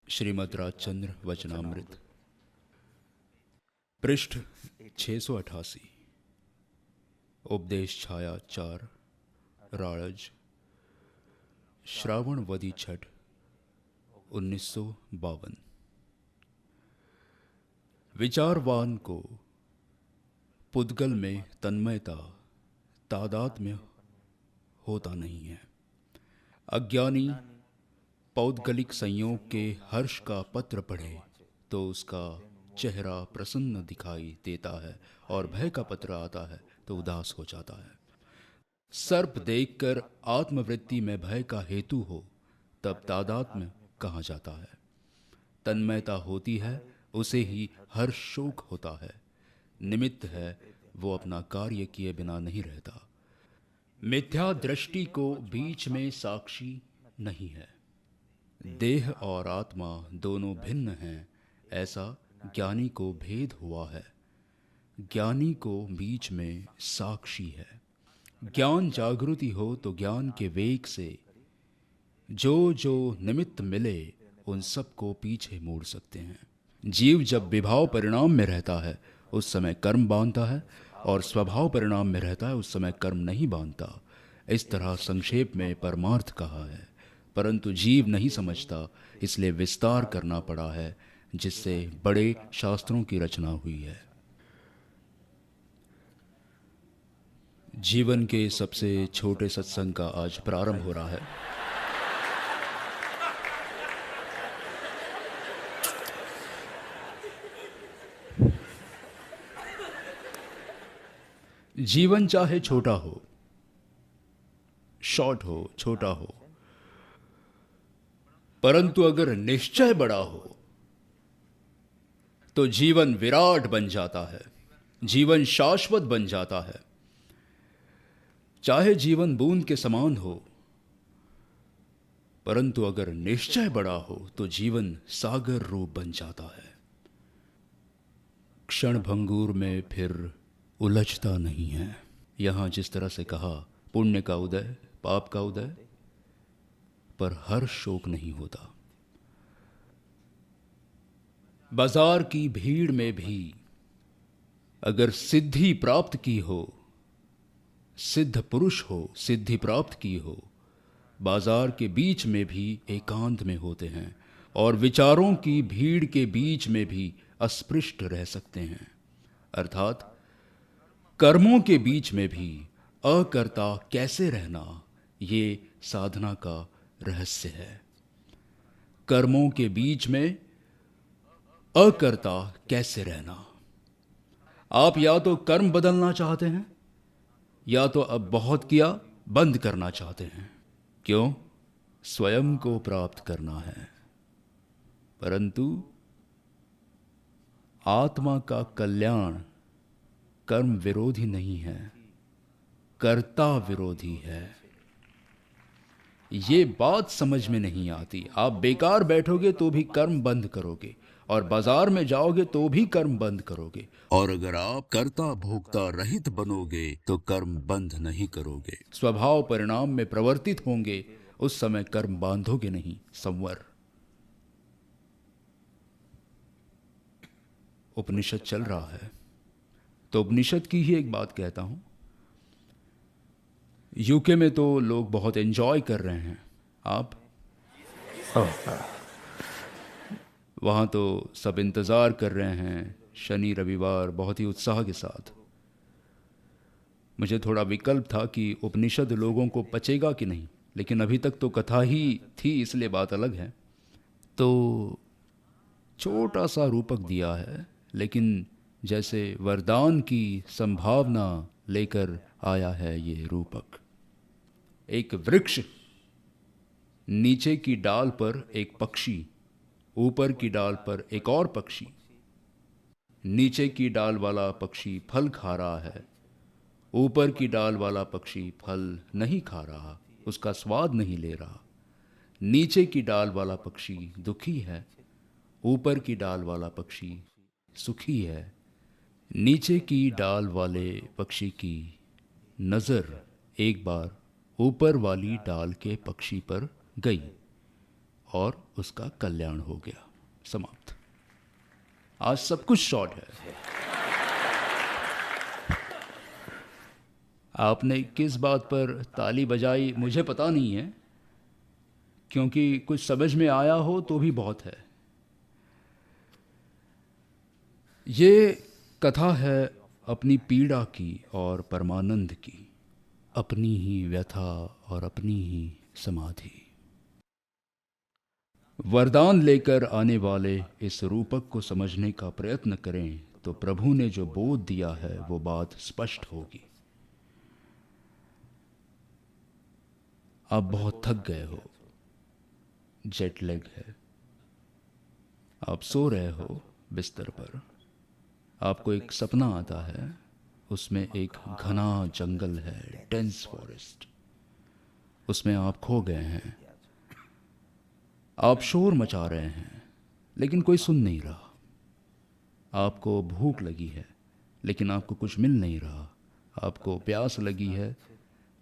श्रीमद् राजचंद्र वचनामृत पृष्ठ 688। उपदेश छाया 4 राड़ज श्रावण वदी छठ 1952। विचारवान को पुद्गल में तन्मयता तादात्म्य होता नहीं है। अज्ञानी पौद्गलिक संयोग के हर्ष का पत्र पढ़े तो उसका चेहरा प्रसन्न दिखाई देता है और भय का पत्र आता है तो उदास हो जाता है। सर्प देखकर आत्मवृत्ति में भय का हेतु हो तब तादात्म्य कहा जाता है। तन्मयता होती है उसे ही हर्ष शोक होता है। निमित्त है वो अपना कार्य किए बिना नहीं रहता। मिथ्या दृष्टि को बीच में साक्षी नहीं है। देह और आत्मा दोनों भिन्न हैं, ऐसा ज्ञानी को भेद हुआ है। ज्ञानी को बीच में साक्षी है। ज्ञान जागृति हो तो ज्ञान के वेग से जो जो निमित्त मिले उन सबको पीछे मोड़ सकते हैं। जीव जब विभाव परिणाम में रहता है उस समय कर्म बांधता है और स्वभाव परिणाम में रहता है उस समय कर्म नहीं बांधता। इस तरह संक्षेप में परमार्थ कहा है, परंतु जीव नहीं समझता, इसलिए विस्तार करना पड़ा है, जिससे बड़े शास्त्रों की रचना हुई है। जीवन के सबसे छोटे सत्संग का आज प्रारंभ हो रहा है। जीवन चाहे छोटा हो, शॉर्ट हो, छोटा हो, परंतु अगर निश्चय बड़ा हो तो जीवन विराट बन जाता है, जीवन शाश्वत बन जाता है। चाहे जीवन बूंद के समान हो, परंतु अगर निश्चय बड़ा हो तो जीवन सागर रूप बन जाता है। क्षण भंगूर में फिर उलझता नहीं है। यहां जिस तरह से कहा पुण्य का उदय पाप का उदय, पर हर शोक नहीं होता। बाजार की भीड़ में भी अगर सिद्धि प्राप्त की हो, सिद्ध पुरुष हो, सिद्धि प्राप्त की हो, बाजार के बीच में भी एकांत में होते हैं और विचारों की भीड़ के बीच में भी अस्पृष्ट रह सकते हैं। अर्थात कर्मों के बीच में भी अकर्ता कैसे रहना, ये साधना का रहस्य है। कर्मों के बीच में अकर्ता कैसे रहना। आप या तो कर्म बदलना चाहते हैं या तो अब बहुत किया बंद करना चाहते हैं। क्यों? स्वयं को प्राप्त करना है। परंतु आत्मा का कल्याण कर्म विरोधी नहीं है, कर्ता विरोधी है। ये बात समझ में नहीं आती। आप बेकार बैठोगे तो भी कर्म बंद करोगे और बाजार में जाओगे तो भी कर्म बंद करोगे, और अगर आप कर्ता भोक्ता रहित बनोगे तो कर्म बंद नहीं करोगे। स्वभाव परिणाम में प्रवर्तित होंगे, उस समय कर्म बांधोगे नहीं। संवर उपनिषद चल रहा है तो उपनिषद की ही एक बात कहता हूं। यूके में तो लोग बहुत एंजॉय कर रहे हैं। आप वहाँ तो सब इंतज़ार कर रहे हैं शनि रविवार बहुत ही उत्साह के साथ। मुझे थोड़ा विकल्प था कि उपनिषद लोगों को पचेगा कि नहीं, लेकिन अभी तक तो कथा ही थी, इसलिए बात अलग है। तो छोटा सा रूपक दिया है, लेकिन जैसे वरदान की संभावना लेकर आया है ये रूपक। एक वृक्ष, नीचे की डाल पर एक पक्षी, ऊपर की डाल पर एक और पक्षी। नीचे की डाल वाला पक्षी फल खा रहा है, ऊपर की डाल वाला पक्षी फल नहीं खा रहा, उसका स्वाद नहीं ले रहा। नीचे की डाल वाला पक्षी दुखी है, ऊपर की डाल वाला पक्षी सुखी है। नीचे की डाल वाले पक्षी की नज़र एक बार ऊपर वाली डाल के पक्षी पर गई और उसका कल्याण हो गया। समाप्त। आज सब कुछ शॉर्ट है। आपने किस बात पर ताली बजाई मुझे पता नहीं है, क्योंकि कुछ समझ में आया हो तो भी बहुत है। ये कथा है अपनी पीड़ा की और परमानंद की, अपनी ही व्यथा और अपनी ही समाधि। वरदान लेकर आने वाले इस रूपक को समझने का प्रयत्न करें तो प्रभु ने जो बोध दिया है वो बात स्पष्ट होगी। आप बहुत थक गए हो, जेट लैग है, आप सो रहे हो बिस्तर पर, आपको एक सपना आता है, उसमें एक घना जंगल है, डेंस फॉरेस्ट, उसमें आप खो गए हैं, आप शोर मचा रहे हैं लेकिन कोई सुन नहीं रहा, आपको भूख लगी है लेकिन आपको कुछ मिल नहीं रहा, आपको प्यास लगी है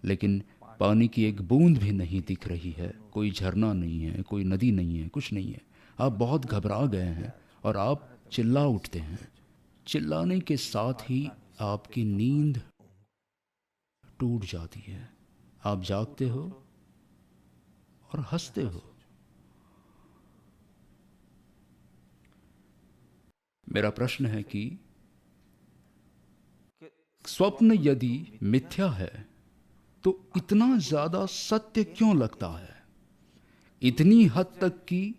लेकिन पानी की एक बूंद भी नहीं दिख रही है, कोई झरना नहीं है, कोई नदी नहीं है, कुछ नहीं है। आप बहुत घबरा गए हैं और आप चिल्ला उठते हैं। चिल्लाने के साथ ही आपकी नींद टूट जाती है, आप जागते हो और हंसते हो। मेरा प्रश्न है कि स्वप्न यदि मिथ्या है तो इतना ज्यादा सत्य क्यों लगता है, इतनी हद तक कि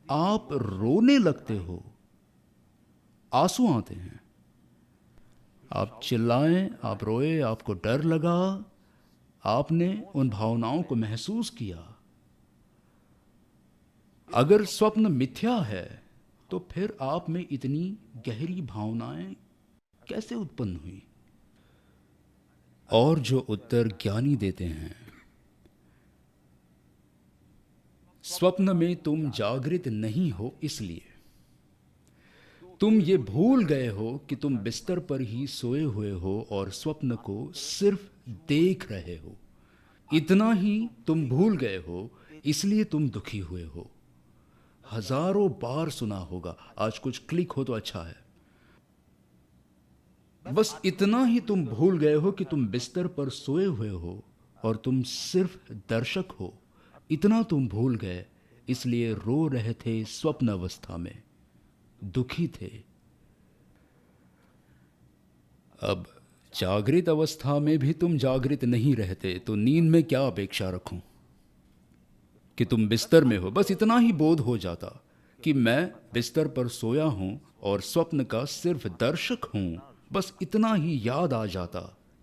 आप रोने लगते हो, आंसू आते हैं, आप चिल्लाएं, आप रोए, आपको डर लगा, आपने उन भावनाओं को महसूस किया। अगर स्वप्न मिथ्या है तो फिर आप में इतनी गहरी भावनाएं कैसे उत्पन्न हुई? और जो उत्तर ज्ञानी देते हैं, स्वप्न में तुम जागृत नहीं हो, इसलिए तुम ये भूल गए हो कि तुम बिस्तर पर ही सोए हुए हो और स्वप्न को सिर्फ देख रहे हो। इतना ही तुम भूल गए हो, इसलिए तुम दुखी हुए हो। हजारों बार सुना होगा, आज कुछ क्लिक हो तो अच्छा है। बस इतना ही तुम भूल गए हो कि तुम बिस्तर पर सोए हुए हो और तुम सिर्फ दर्शक हो। इतना तुम भूल गए, इसलिए रो रहे थे स्वप्न अवस्था में, दुखी थे। अब जागृत अवस्था में भी तुम जागृत नहीं रहते तो नींद में क्या अपेक्षा रखूं कि तुम बिस्तर में हो। बस इतना ही बोध हो जाता कि मैं बिस्तर पर सोया हूं और स्वप्न का सिर्फ दर्शक हूं, बस इतना ही याद आ जाता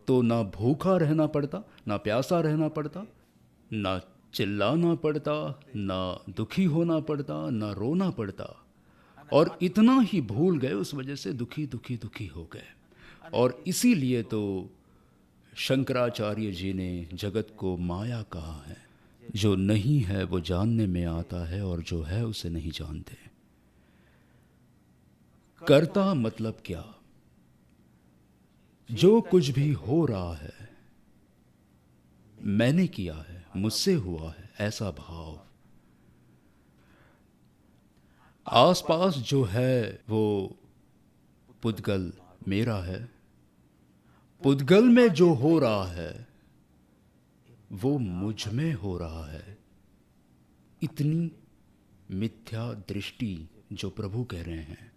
तो ना भूखा रहना पड़ता, ना प्यासा रहना पड़ता, ना चिल्लाना पड़ता, ना दुखी होना पड़ता, ना रोना पड़ता। और इतना ही भूल गए, उस वजह से दुखी दुखी दुखी हो गए। और इसीलिए तो शंकराचार्य जी ने जगत को माया कहा है। जो नहीं है वो जानने में आता है और जो है उसे नहीं जानते। कर्ता मतलब क्या? जो कुछ भी हो रहा है मैंने किया है, मुझसे हुआ है, ऐसा भाव। आसपास जो है वो पुद्गल मेरा है, पुद्गल में जो हो रहा है वो मुझ में हो रहा है। इतनी मिथ्या दृष्टि जो प्रभु कह रहे हैं।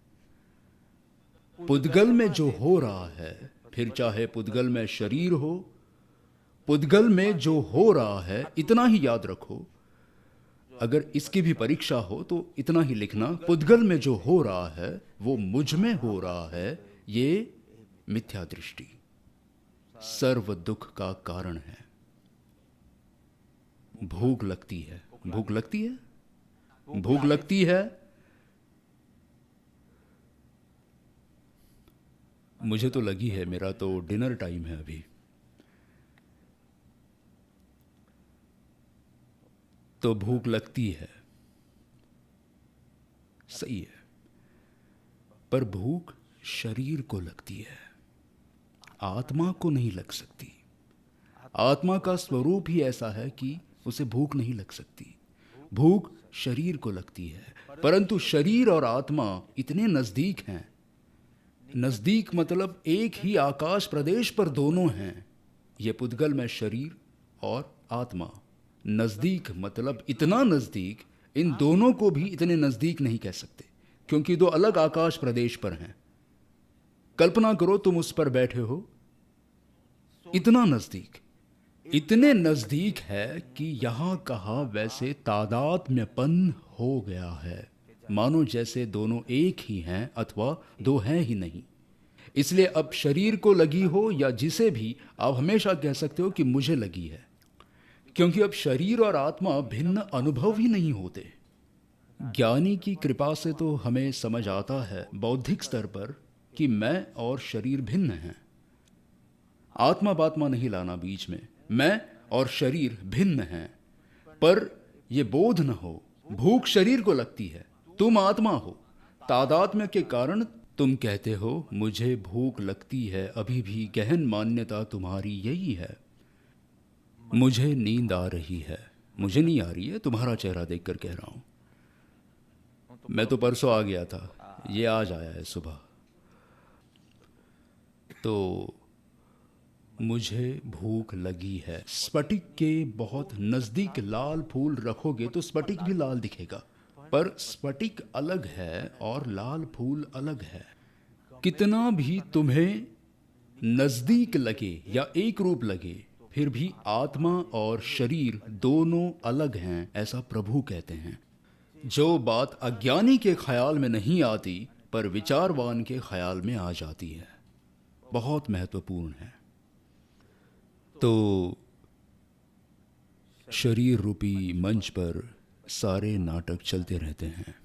पुद्गल में जो हो रहा है, फिर चाहे पुद्गल में शरीर हो, पुद्गल में जो हो रहा है, इतना ही याद रखो। अगर इसकी भी परीक्षा हो तो इतना ही लिखना, पुद्गल में जो हो रहा है वो मुझ में हो रहा है। ये मिथ्या दृष्टि सर्व दुख का कारण है। भूख लगती है, भूख लगती है, भूख लगती है। मुझे तो लगी है, मेरा तो डिनर टाइम है अभी। तो भूख लगती है, सही है, पर भूख शरीर को लगती है, आत्मा को नहीं लग सकती। आत्मा का स्वरूप ही ऐसा है कि उसे भूख नहीं लग सकती। भूख शरीर को लगती है, परंतु शरीर और आत्मा इतने नजदीक हैं। नजदीक मतलब एक ही आकाश प्रदेश पर दोनों हैं। ये पुद्गल में शरीर और आत्मा। नजदीक मतलब इतना नजदीक, इन दोनों को भी इतने नजदीक नहीं कह सकते, क्योंकि दो अलग आकाश प्रदेश पर हैं। कल्पना करो तुम उस पर बैठे हो, इतना नजदीक, इतने नजदीक है कि यहां कहा वैसे तादात्म्यपन हो गया है, मानो जैसे दोनों एक ही हैं अथवा दो हैं ही नहीं। इसलिए अब शरीर को लगी हो या जिसे भी, आप हमेशा कह सकते हो कि मुझे लगी है, क्योंकि अब शरीर और आत्मा भिन्न अनुभव ही नहीं होते। ज्ञानी की कृपा से तो हमें समझ आता है बौद्धिक स्तर पर कि मैं और शरीर भिन्न हैं। आत्मा बात्मा नहीं लाना बीच में, मैं और शरीर भिन्न हैं। पर यह बोध न हो, भूख शरीर को लगती है, तुम आत्मा हो। तादात्म्य के कारण तुम कहते हो मुझे भूख लगती है, अभी भी गहन मान्यता तुम्हारी यही है। मुझे नींद आ रही है, मुझे नहीं आ रही है, तुम्हारा चेहरा देखकर कह रहा हूं। मैं तो परसों आ गया था, ये आज आया है सुबह। तो मुझे भूख लगी है। स्फटिक के बहुत नजदीक लाल फूल रखोगे तो स्फटिक भी लाल दिखेगा, पर स्फटिक अलग है और लाल फूल अलग है। कितना भी तुम्हें नजदीक लगे या एक रूप लगे, फिर भी आत्मा और शरीर दोनों अलग हैं, ऐसा प्रभु कहते हैं। जो बात अज्ञानी के ख्याल में नहीं आती पर विचारवान के ख्याल में आ जाती है, बहुत महत्वपूर्ण है। तो शरीर रूपी मंच पर सारे नाटक चलते रहते हैं,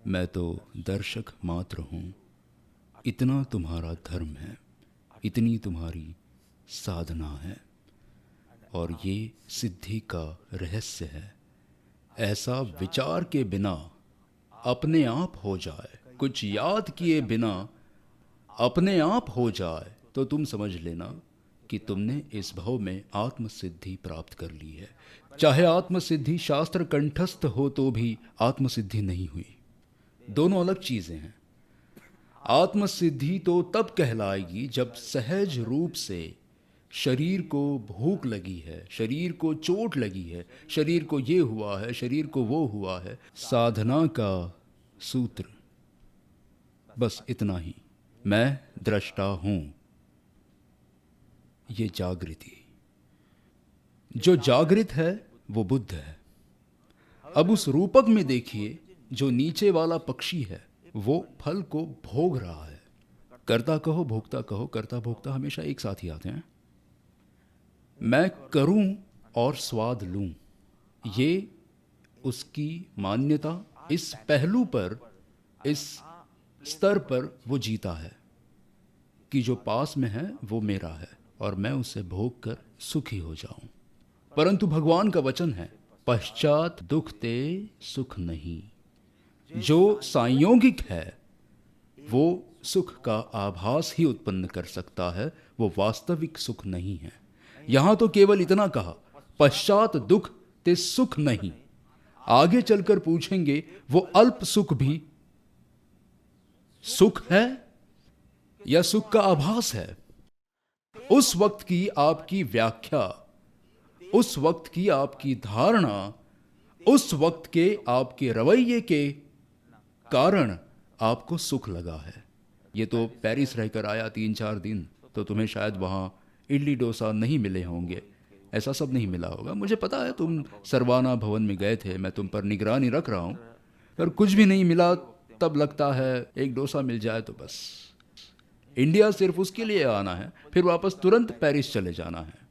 मैं तो दर्शक मात्र हूं। इतना तुम्हारा धर्म है, इतनी तुम्हारी साधना है, और ये सिद्धि का रहस्य है। ऐसा विचार के बिना अपने आप हो जाए, कुछ याद किए बिना अपने आप हो जाए, तो तुम समझ लेना कि तुमने इस भव में आत्मसिद्धि प्राप्त कर ली है। चाहे आत्मसिद्धि शास्त्र कंठस्थ हो तो भी आत्मसिद्धि नहीं हुई। दोनों अलग चीजें हैं। आत्मसिद्धि तो तब कहलाएगी जब सहज रूप से शरीर को भूख लगी है, शरीर को चोट लगी है, शरीर को ये हुआ है, शरीर को वो हुआ है। साधना का सूत्र बस इतना ही, मैं दृष्टा हूं। ये जागृति, जो जागृत है वो बुद्ध है। अब उस रूपक में देखिए, जो नीचे वाला पक्षी है वो फल को भोग रहा है। कर्ता कहो भोक्ता कहो, कर्ता भोक्ता हमेशा एक साथ ही आते हैं। मैं करूं और स्वाद लूं, ये उसकी मान्यता, इस पहलू पर, इस स्तर पर वो जीता है कि जो पास में है वो मेरा है और मैं उसे भोग कर सुखी हो जाऊं। परंतु भगवान का वचन है, पश्चात दुख ते सुख नहीं। जो संयोगिक है वो सुख का आभास ही उत्पन्न कर सकता है, वो वास्तविक सुख नहीं है। यहां तो केवल इतना कहा, पश्चात दुख ते सुख नहीं। आगे चलकर पूछेंगे वो अल्प सुख भी सुख है या सुख का आभास है। उस वक्त की आपकी व्याख्या, उस वक्त की आपकी धारणा, उस वक्त के आपके रवैये के कारण आपको सुख लगा है। ये तो पेरिस रहकर आया 3-4 दिन, तो तुम्हें शायद वहां इडली डोसा नहीं मिले होंगे, ऐसा सब नहीं मिला होगा। मुझे पता है तुम सरवाना भवन में गए थे, मैं तुम पर निगरानी रख रहा हूं, पर कुछ भी नहीं मिला तब लगता है एक डोसा मिल जाए तो बस। इंडिया सिर्फ उसके लिए आना है, फिर वापस तुरंत पेरिस चले जाना है।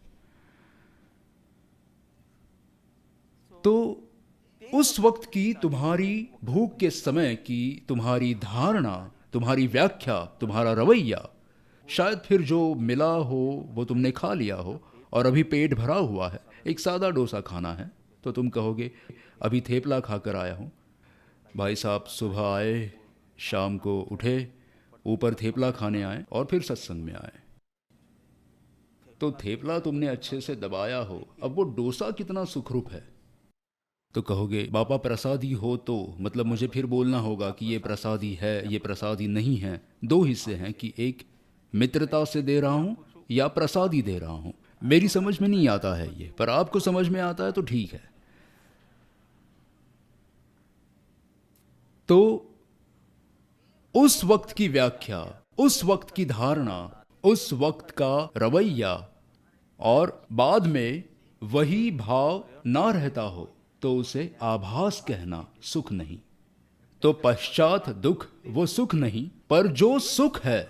तो उस वक्त की तुम्हारी भूख के समय की तुम्हारी धारणा, तुम्हारी व्याख्या, तुम्हारा रवैया, शायद फिर जो मिला हो वो तुमने खा लिया हो और अभी पेट भरा हुआ है। एक सादा डोसा खाना है तो तुम कहोगे अभी थेपला खाकर आया हूं। भाई साहब सुबह आए, शाम को उठे, ऊपर थेपला खाने आए और फिर सत्संग में आए। तो थेपला तुमने अच्छे से दबाया हो, अब वो डोसा कितना सुखरूप है। तो कहोगे बाबा प्रसादी हो तो मतलब मुझे फिर बोलना होगा कि ये प्रसादी है, ये प्रसादी नहीं है। दो हिस्से हैं कि एक मित्रता से दे रहा हूँ या प्रसादी दे रहा हूँ। मेरी समझ में नहीं आता है ये, पर आपको समझ में आता है तो ठीक है। तो उस वक्त की व्याख्या, उस वक्त की धारणा, उस वक्त का रवैया और बाद में वही भाव ना रहता हो तो उसे आभास कहना सुख नहीं। तो पश्चात दुख वो सुख नहीं, पर जो सुख है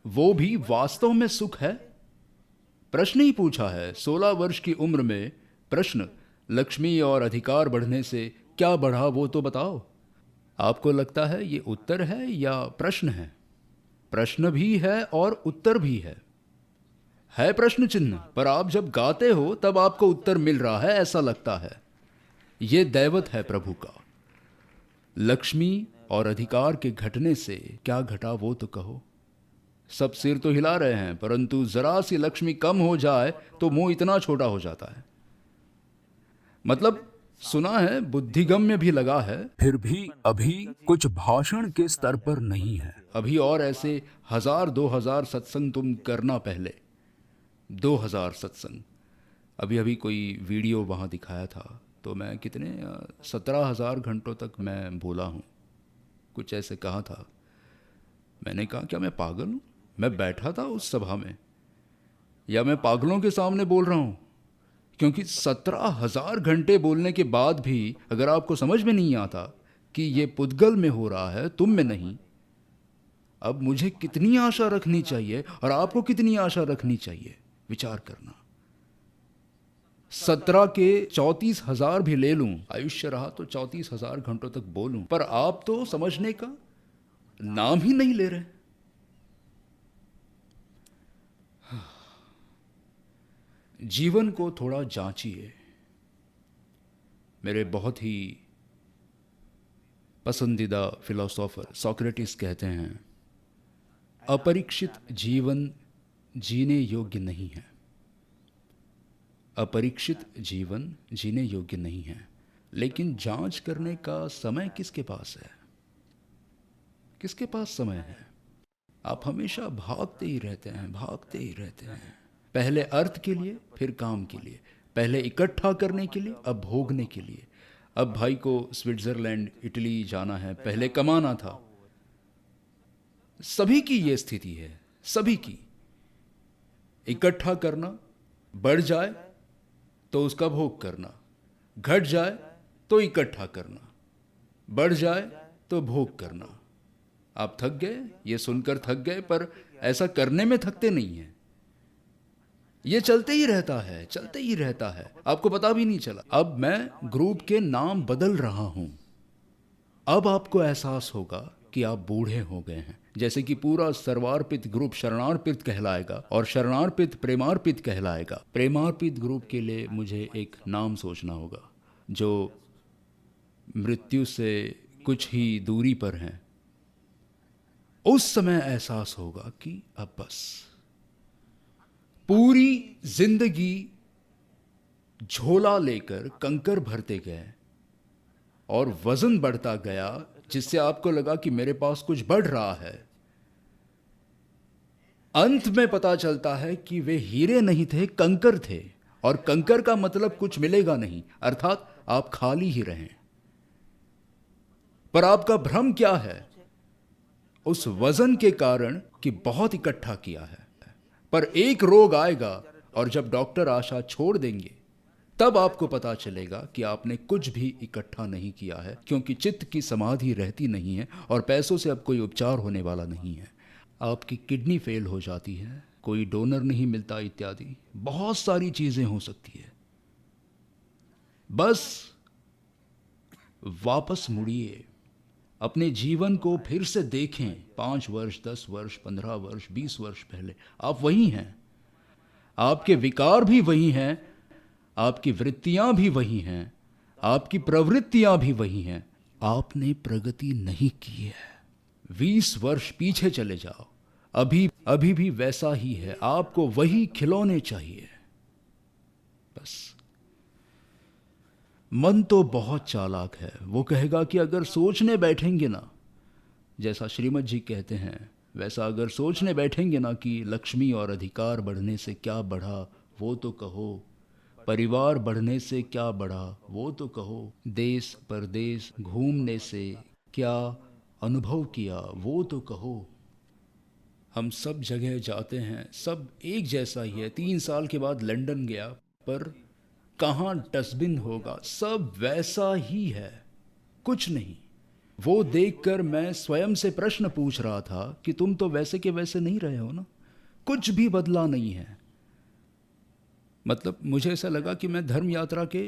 वो भी वास्तव में सुख है। प्रश्न ही पूछा है 16 वर्ष की उम्र में। प्रश्न, लक्ष्मी और अधिकार बढ़ने से क्या बढ़ा वो तो बताओ। आपको लगता है ये उत्तर है या प्रश्न है? प्रश्न भी है और उत्तर भी है प्रश्न चिन्ह, पर आप जब गाते हो तब आपको उत्तर मिल रहा है ऐसा लगता है। ये दैवत है प्रभु का। लक्ष्मी और अधिकार के घटने से क्या घटा वो तो कहो। सब सिर तो हिला रहे हैं, परंतु जरा सी लक्ष्मी कम हो जाए तो मुंह इतना छोटा हो जाता है। मतलब सुना है बुद्धिगम्य भी लगा है, फिर भी अभी कुछ भाषण के स्तर पर नहीं है। अभी और ऐसे 1000-2000 सत्संग तुम करना पहले। 2000 सत्संग। अभी अभी कोई वीडियो वहाँ दिखाया था तो मैं कितने 17,000 घंटों तक मैं बोला हूँ, कुछ ऐसे कहा था। मैंने कहा क्या मैं पागल हूँ? मैं बैठा था उस सभा में, या मैं पागलों के सामने बोल रहा हूँ? क्योंकि 17,000 घंटे बोलने के बाद भी अगर आपको समझ में नहीं आता कि ये पुद्गल में हो रहा है, तुम में नहीं, अब मुझे कितनी आशा रखनी चाहिए और आपको कितनी आशा रखनी चाहिए, विचार करना। 17 के 34,000 भी ले लूं, आयुष्य रहा तो 34,000 घंटों तक बोलूं, पर आप तो समझने का नाम ही नहीं ले रहे। जीवन को थोड़ा जांचिए। मेरे बहुत ही पसंदीदा फिलोसोफर सोक्रेटिस कहते हैं, अपरीक्षित जीवन जीने योग्य नहीं है। अपरीक्षित जीवन जीने योग्य नहीं है। लेकिन जांच करने का समय किसके पास है? किसके पास समय है? आप हमेशा भागते ही रहते हैं, भागते ही रहते हैं। पहले अर्थ के लिए, फिर काम के लिए। पहले इकट्ठा करने के लिए, अब भोगने के लिए। अब भाई को स्विट्जरलैंड, इटली जाना है, पहले कमाना था। सभी की ये स्थिति है, सभी की। इकट्ठा करना, बढ़ जाए तो उसका भोग करना, घट जाए तो इकट्ठा करना, बढ़ जाए तो भोग करना। आप थक गए, ये सुनकर थक गए, पर ऐसा करने में थकते नहीं हैं। ये चलते ही रहता है, चलते ही रहता है, आपको पता भी नहीं चला। अब मैं ग्रुप के नाम बदल रहा हूं। अब आपको एहसास होगा कि आप बूढ़े हो गए हैं। जैसे कि पूरा सर्वार्पित ग्रुप शरणार्पित कहलाएगा और शरणार्पित प्रेमार्पित कहलाएगा। प्रेमार्पित ग्रुप के लिए मुझे एक नाम सोचना होगा जो मृत्यु से कुछ ही दूरी पर हैं। उस समय एहसास होगा कि अब बस पूरी जिंदगी झोला लेकर कंकर भरते गए और वजन बढ़ता गया, जिससे आपको लगा कि मेरे पास कुछ बढ़ रहा है। अंत में पता चलता है कि वे हीरे नहीं थे, कंकर थे, और कंकर का मतलब कुछ मिलेगा नहीं, अर्थात आप खाली ही रहें। पर आपका भ्रम क्या है? उस वजन के कारण कि बहुत इकट्ठा किया है। पर एक रोग आएगा और जब डॉक्टर आशा छोड़ देंगे तब आपको पता चलेगा कि आपने कुछ भी इकट्ठा नहीं किया है, क्योंकि चित्त की समाधि रहती नहीं है और पैसों से अब कोई उपचार होने वाला नहीं है। आपकी किडनी फेल हो जाती है, कोई डोनर नहीं मिलता, इत्यादि बहुत सारी चीजें हो सकती है। बस वापस मुड़िए, अपने जीवन को फिर से देखें। 5 वर्ष, 10 वर्ष, 15 वर्ष, 20 वर्ष पहले आप वही हैं। आपके विकार भी वही हैं, आपकी वृत्तियां भी वही हैं, आपकी प्रवृत्तियां भी वही हैं। आपने प्रगति नहीं की है। 20 वर्ष पीछे चले जाओ, अभी भी वैसा ही है। आपको वही खिलौने चाहिए। बस मन तो बहुत चालाक है। वो कहेगा कि अगर सोचने बैठेंगे ना, जैसा श्रीमद् जी कहते हैं वैसा अगर सोचने बैठेंगे ना कि लक्ष्मी और अधिकार बढ़ने से क्या बढ़ा वो तो कहो, परिवार बढ़ने से क्या बढ़ा वो तो कहो, देश परदेश घूमने से क्या अनुभव किया वो तो कहो। हम सब जगह जाते हैं, सब एक जैसा ही है। 3 साल के बाद लंदन गया, पर कहाँ डस्टबिन होगा, सब वैसा ही है, कुछ नहीं। वो देखकर मैं स्वयं से प्रश्न पूछ रहा था कि तुम तो वैसे के वैसे नहीं रहे हो ना, कुछ भी बदला नहीं है। मतलब मुझे ऐसा लगा कि मैं धर्म यात्रा के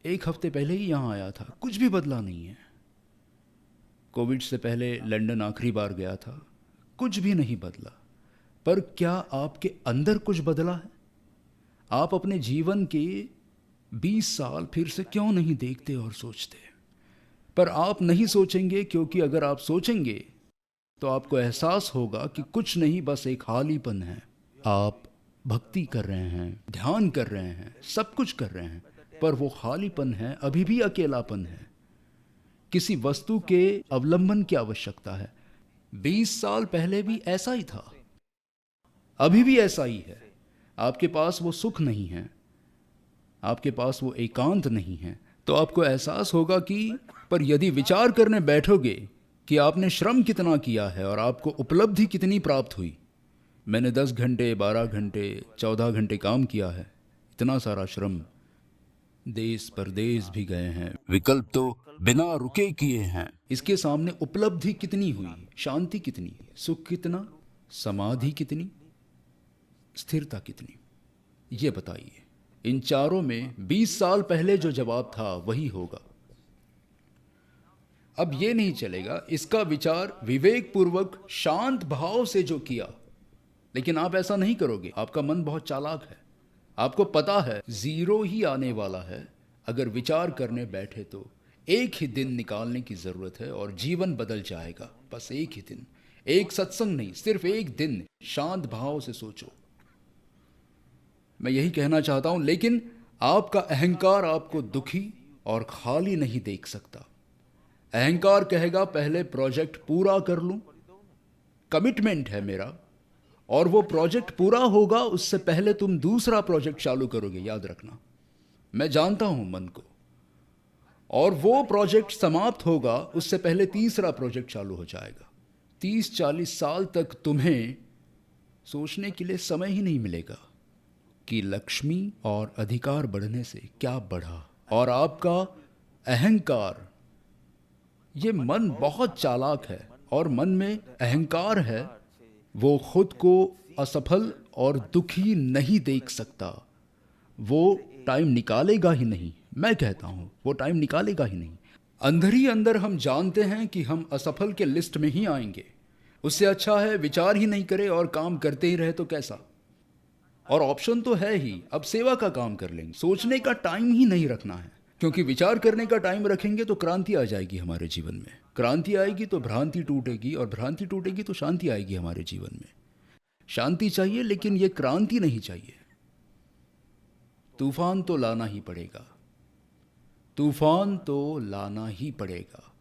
1 हफ्ते पहले ही यहाँ आया था, कुछ भी बदला नहीं है। कोविड से पहले लंदन आखिरी बार गया था, कुछ भी नहीं बदला। पर क्या आपके अंदर कुछ बदला है? आप अपने जीवन के 20 साल फिर से क्यों नहीं देखते और सोचते? पर आप नहीं सोचेंगे, क्योंकि अगर आप सोचेंगे तो आपको एहसास होगा कि कुछ नहीं, बस एक खालीपन है। आप भक्ति कर रहे हैं, ध्यान कर रहे हैं, सब कुछ कर रहे हैं, पर वो खालीपन है, अभी भी अकेलापन है। किसी वस्तु के अवलंबन की आवश्यकता है। 20 साल पहले भी ऐसा ही था, अभी भी ऐसा ही है। आपके पास वो सुख नहीं है, आपके पास वो एकांत नहीं है, तो आपको एहसास होगा कि पर यदि विचार करने बैठोगे कि आपने श्रम कितना किया है और आपको उपलब्धि कितनी प्राप्त हुई। मैंने 10 घंटे 12 घंटे 14 घंटे काम किया है, इतना सारा श्रम, देश परदेश भी गए हैं, विकल्प तो बिना रुके किए हैं। इसके सामने उपलब्धि कितनी हुई, शांति कितनी, सुख कितना, समाधि कितनी, स्थिरता कितनी, ये बताइए। इन चारों में 20 साल पहले जो जवाब था वही होगा। अब ये नहीं चलेगा, इसका विचार विवेक पूर्वक शांत भाव से जो किया, लेकिन आप ऐसा नहीं करोगे। आपका मन बहुत चालाक है, आपको पता है जीरो ही आने वाला है। अगर विचार करने बैठे तो एक ही दिन निकालने की जरूरत है और जीवन बदल जाएगा। बस एक ही दिन, एक सत्संग नहीं, सिर्फ एक दिन शांत भाव से सोचो। मैं यही कहना चाहता हूं, लेकिन आपका अहंकार आपको दुखी और खाली नहीं देख सकता। अहंकार कहेगा पहले प्रोजेक्ट पूरा कर लूं, कमिटमेंट है मेरा, और वो प्रोजेक्ट पूरा होगा उससे पहले तुम दूसरा प्रोजेक्ट चालू करोगे, याद रखना। मैं जानता हूं मन को, और वो प्रोजेक्ट समाप्त होगा उससे पहले तीसरा प्रोजेक्ट चालू हो जाएगा। 30-40 साल तक तुम्हें सोचने के लिए समय ही नहीं मिलेगा कि लक्ष्मी और अधिकार बढ़ने से क्या बढ़ा। और आपका अहंकार, ये मन बहुत चालाक है, और मन में अहंकार है, वो खुद को असफल और दुखी नहीं देख सकता। वो टाइम निकालेगा ही नहीं, मैं कहता हूं वो टाइम निकालेगा ही नहीं। अंदर ही अंदर हम जानते हैं कि हम असफल के लिस्ट में ही आएंगे। उससे अच्छा है विचार ही नहीं करे और काम करते ही रहे तो कैसा। और ऑप्शन तो है ही, अब सेवा का काम कर लेंगे, सोचने का टाइम ही नहीं रखना है, क्योंकि विचार करने का टाइम रखेंगे तो क्रांति आ जाएगी हमारे जीवन में। क्रांति आएगी तो भ्रांति टूटेगी, और भ्रांति टूटेगी तो शांति आएगी हमारे जीवन में। शांति चाहिए, लेकिन ये क्रांति नहीं चाहिए। तूफान तो लाना ही पड़ेगा, तूफान तो लाना ही पड़ेगा।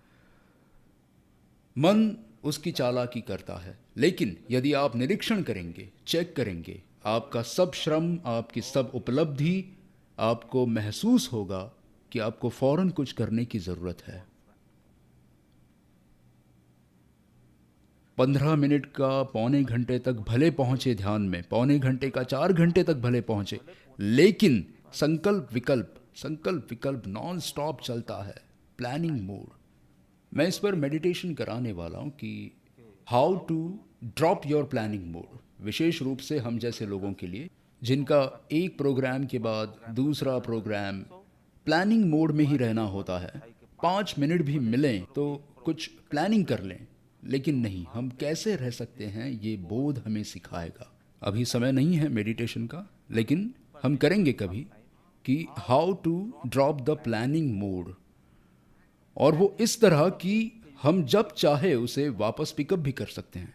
मन उसकी चालाकी करता है, लेकिन यदि आप निरीक्षण करेंगे, चेक करेंगे, आपका सब श्रम, आपकी सब उपलब्धि, आपको महसूस होगा कि आपको फौरन कुछ करने की जरूरत है। 15 मिनट का पौने घंटे तक भले पहुंचे ध्यान में, पौने घंटे का 4 घंटे तक भले पहुंचे, लेकिन संकल्प विकल्प नॉन स्टॉप चलता है। प्लानिंग मोड, मैं इस पर मेडिटेशन कराने वाला हूं कि how to drop your planning mode, विशेष रूप से हम जैसे लोगों के लिए, जिनका एक प्रोग्राम के बाद दूसरा प्रोग्राम प्लानिंग मोड में ही रहना होता है। 5 मिनट भी मिलें तो कुछ प्लानिंग कर लें, लेकिन नहीं, हम कैसे रह सकते हैं ये बोध हमें सिखाएगा। अभी समय नहीं है मेडिटेशन का, लेकिन हम करेंगे कभी कि how to drop the planning mode, और वो इस तरह कि हम जब चाहे उसे वापस पिकअप भी कर सकते हैं।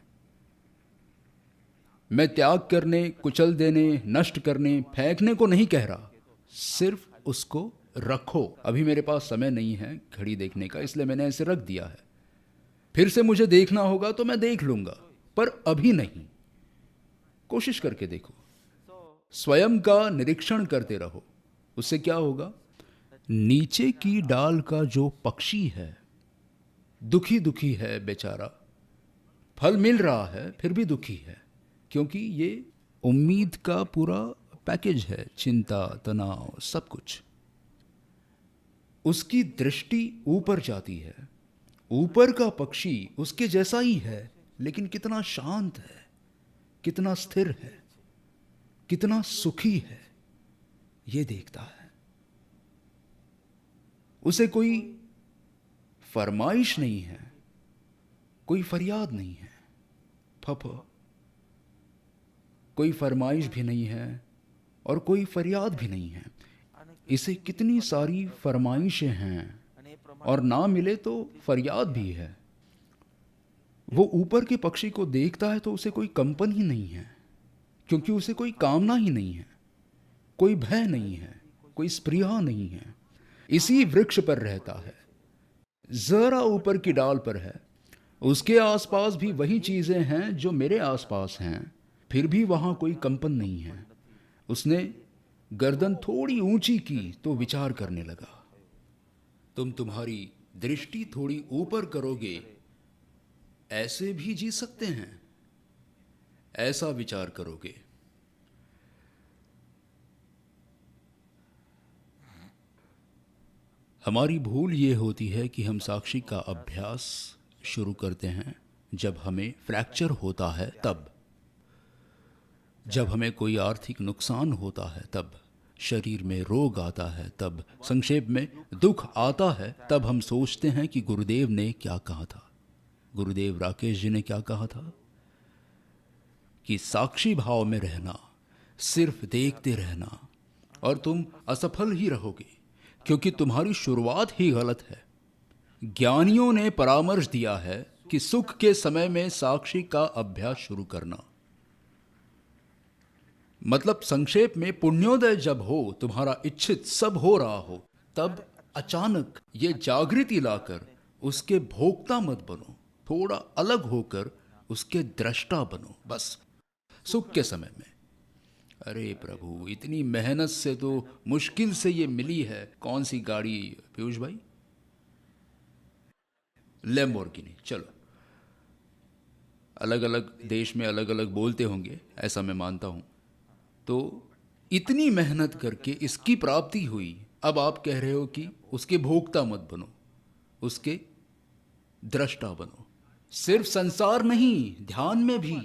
मैं त्याग करने, कुचल देने, नष्ट करने, फेंकने को नहीं कह रहा, सिर्फ उसको रखो। अभी मेरे पास समय नहीं है घड़ी देखने का, इसलिए मैंने ऐसे रख दिया है। फिर से मुझे देखना होगा तो मैं देख लूंगा, पर अभी नहीं। कोशिश करके देखो, स्वयं का निरीक्षण करते रहो। उससे क्या होगा? नीचे की डाल का जो पक्षी है, दुखी दुखी है बेचारा, फल मिल रहा है फिर भी दुखी है, क्योंकि ये उम्मीद का पूरा पैकेज है, चिंता, तनाव, सब कुछ। उसकी दृष्टि ऊपर जाती है। ऊपर का पक्षी उसके जैसा ही है, लेकिन कितना शांत है, कितना स्थिर है, कितना सुखी है, ये देखता है। उसे कोई फरमाइश नहीं है, कोई फरियाद नहीं है, फप कोई फरमाइश भी नहीं है और कोई फरियाद भी नहीं है। इसे कितनी सारी फरमाइशें हैं और ना मिले तो फरियाद भी है। वो ऊपर के पक्षी को देखता है तो उसे कोई कंपन ही नहीं है, क्योंकि उसे कोई कामना ही नहीं है, कोई भय नहीं है, कोई स्पृहा नहीं है। इसी वृक्ष पर रहता है, जरा ऊपर की डाल पर है। उसके आसपास भी वही चीजें हैं जो मेरे आसपास हैं, फिर भी वहां कोई कंपन नहीं है। उसने गर्दन थोड़ी ऊंची की तो विचार करने लगा। तुम्हारी दृष्टि थोड़ी ऊपर करोगे, ऐसे भी जी सकते हैं, ऐसा विचार करोगे। हमारी भूल ये होती है कि हम साक्षी का अभ्यास शुरू करते हैं जब हमें फ्रैक्चर होता है, तब जब हमें कोई आर्थिक नुकसान होता है, तब शरीर में रोग आता है, तब संक्षेप में दुख आता है, तब हम सोचते हैं कि गुरुदेव ने क्या कहा था। गुरुदेव राकेश जी ने क्या कहा था कि साक्षी भाव में रहना, सिर्फ देखते रहना, और तुम असफल ही रहोगे, क्योंकि तुम्हारी शुरुआत ही गलत है। ज्ञानियों ने परामर्श दिया है कि सुख के समय में साक्षी का अभ्यास शुरू करना, मतलब संक्षेप में पुण्योदय जब हो, तुम्हारा इच्छित सब हो रहा हो, तब अचानक ये जागृति लाकर उसके भोक्ता मत बनो, थोड़ा अलग होकर उसके दृष्टा बनो, बस सुख के समय में। अरे प्रभु, इतनी मेहनत से तो मुश्किल से ये मिली है। कौन सी गाड़ी पीयूष भाई? लैम्बोर्गिनी। चलो, अलग अलग देश में अलग अलग बोलते होंगे, ऐसा मैं मानता हूं। तो इतनी मेहनत करके इसकी प्राप्ति हुई, अब आप कह रहे हो कि उसके भोक्ता मत बनो, उसके दृष्टा बनो। सिर्फ संसार नहीं, ध्यान में भी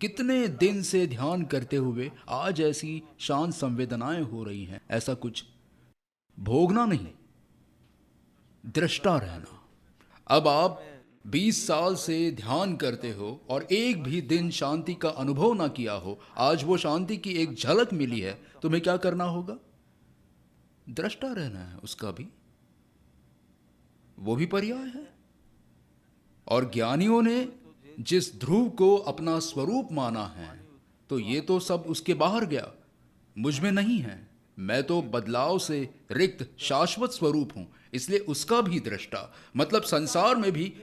कितने दिन से ध्यान करते हुए आज ऐसी शांत संवेदनाएं हो रही हैं। ऐसा कुछ भोगना नहीं, दृष्टा रहना। अब आप 20 साल से ध्यान करते हो और एक भी दिन शांति का अनुभव ना किया हो, आज वो शांति की एक झलक मिली है, तुम्हें क्या करना होगा? दृष्टा रहना है उसका भी, वो भी पर्याय है। और ज्ञानियों ने जिस ध्रुव को अपना स्वरूप माना है, तो ये तो सब उसके बाहर गया, मुझ में नहीं है। मैं तो बदलाव से रिक्त शाश्वत स्वरूप हूं, इसलिए उसका भी दृष्टा। मतलब संसार में भी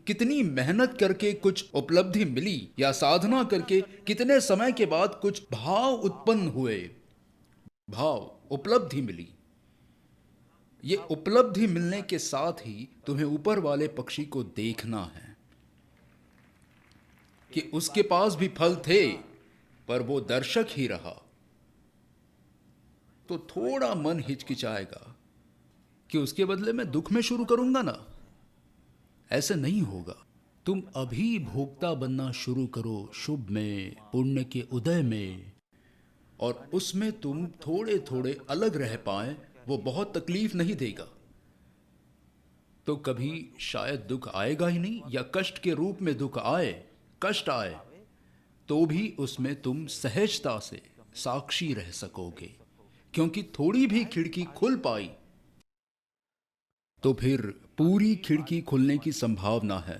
कितनी मेहनत करके कुछ उपलब्धि मिली, या साधना करके कितने समय के बाद कुछ भाव उत्पन्न हुए, भाव उपलब्धि मिली। ये उपलब्धि मिलने के साथ ही तुम्हें ऊपर वाले पक्षी को देखना है कि उसके पास भी फल थे, पर वो दर्शक ही रहा। तो थोड़ा मन हिचकिचाएगा कि उसके बदले मैं दुख में शुरू करूंगा ना, ऐसे नहीं होगा। तुम अभी भोक्ता बनना शुरू करो, शुभ में, पुण्य के उदय में, और उसमें तुम थोड़े थोड़े अलग रह पाए, वो बहुत तकलीफ नहीं देगा। तो कभी शायद दुख आएगा ही नहीं, या कष्ट के रूप में दुख आए, कष्ट आए, तो भी उसमें तुम सहजता से साक्षी रह सकोगे, क्योंकि थोड़ी भी खिड़की खुल पाई तो फिर पूरी खिड़की खुलने की संभावना है।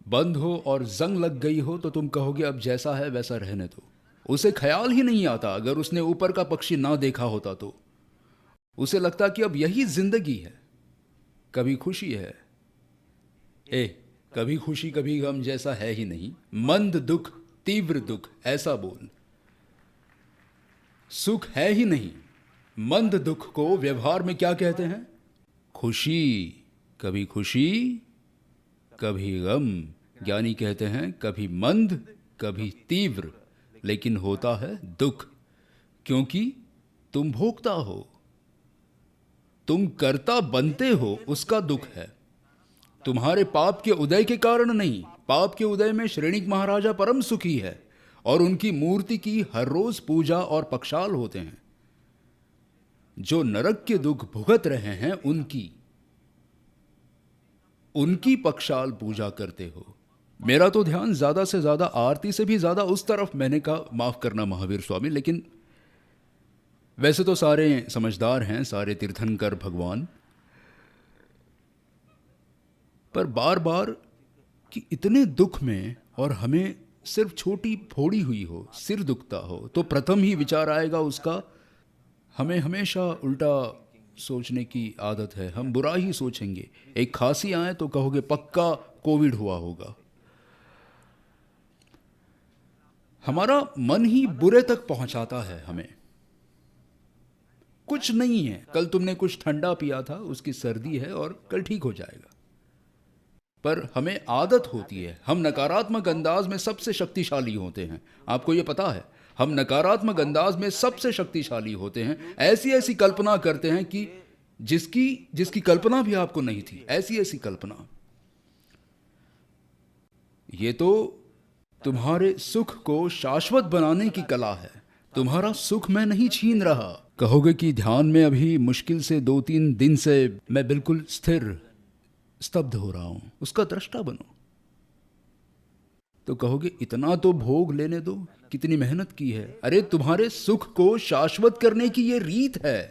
बंद हो और जंग लग गई हो तो तुम कहोगे अब जैसा है वैसा रहने दो। उसे ख्याल ही नहीं आता, अगर उसने ऊपर का पक्षी ना देखा होता तो उसे लगता कि अब यही जिंदगी है, कभी खुशी है, कभी खुशी कभी गम जैसा है ही नहीं, मंद दुख तीव्र दुख ऐसा बोल, सुख है ही नहीं। मंद दुख को व्यवहार में क्या कहते हैं? खुशी कभी गम। ज्ञानी कहते हैं कभी मंद कभी तीव्र, लेकिन होता है दुख, क्योंकि तुम भोगता हो, तुम कर्ता बनते हो, उसका दुख है। तुम्हारे पाप के उदय के कारण नहीं। पाप के उदय में श्रेणिक महाराजा परम सुखी है और उनकी मूर्ति की हर रोज पूजा और पक्षाल होते हैं। जो नरक के दुख भुगत रहे हैं उनकी पक्षाल पूजा करते हो। मेरा तो ध्यान ज्यादा से ज्यादा आरती से भी ज्यादा उस तरफ, मैंने कहा माफ करना महावीर स्वामी, लेकिन वैसे तो सारे समझदार हैं, सारे तीर्थंकर भगवान, पर बार बार कि इतने दुख में और हमें सिर्फ छोटी फोड़ी हुई हो, सिर दुखता हो, तो प्रथम ही विचार आएगा उसका। हमें हमेशा उल्टा सोचने की आदत है, हम बुरा ही सोचेंगे। एक खांसी आए तो कहोगे पक्का कोविड हुआ होगा। हमारा मन ही बुरे तक पहुंचाता है हमें। कुछ नहीं है, कल तुमने कुछ ठंडा पिया था, उसकी सर्दी है और कल ठीक हो जाएगा। पर हमें आदत होती है, हम नकारात्मक अंदाज में सबसे शक्तिशाली होते हैं। आपको यह पता है, हम नकारात्मक अंदाज में सबसे शक्तिशाली होते हैं। ऐसी ऐसी कल्पना करते हैं कि जिसकी कल्पना भी आपको नहीं थी, ऐसी ऐसी कल्पना। ये तो तुम्हारे सुख को शाश्वत बनाने की कला है। तुम्हारा सुख मैं नहीं छीन रहा। कहोगे कि ध्यान में अभी मुश्किल से 2-3 दिन से मैं बिल्कुल स्थिर स्तब्ध हो रहा हूं, उसका दृष्टा बनो। तो कहोगे इतना तो भोग लेने दो, कितनी मेहनत की है। अरे तुम्हारे सुख को शाश्वत करने की ये रीत है।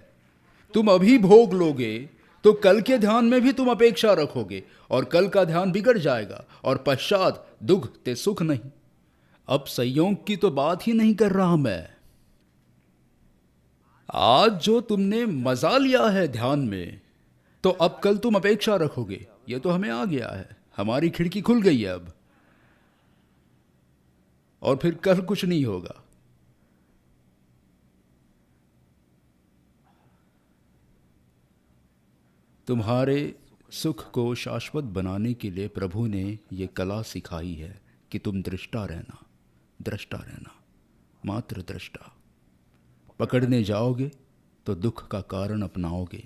तुम अभी भोग लोगे तो कल के ध्यान में भी तुम अपेक्षा रखोगे और कल का ध्यान बिगड़ जाएगा और पश्चात दुख ते सुख नहीं। अब संयोग की तो बात ही नहीं कर रहा मैं। आज जो तुमने मजा लिया है ध्यान में, तो अब कल तुम अपेक्षा रखोगे। ये तो हमें आ गया है, हमारी खिड़की खुल गई है अब, और फिर कल कुछ नहीं होगा। तुम्हारे सुख को शाश्वत बनाने के लिए प्रभु ने यह कला सिखाई है कि तुम दृष्टा रहना, मात्र दृष्टा। पकड़ने जाओगे तो दुख का कारण अपनाओगे,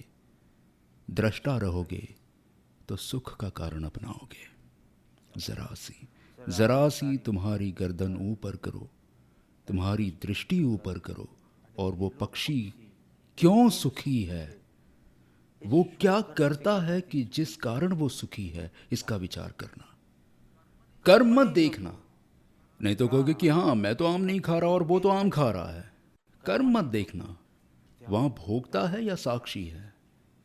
दृष्टा रहोगे तो सुख का कारण अपनाओगे। जरा सी तुम्हारी गर्दन ऊपर करो, तुम्हारी दृष्टि ऊपर करो, और वो पक्षी क्यों सुखी है, वो क्या करता है कि जिस कारण वो सुखी है, इसका विचार करना। कर्म मत देखना। नहीं तो कहोगे कि हाँ मैं तो आम नहीं खा रहा और वो तो आम खा रहा है। कर्म मत देखना, वहां भोगता है या साक्षी है,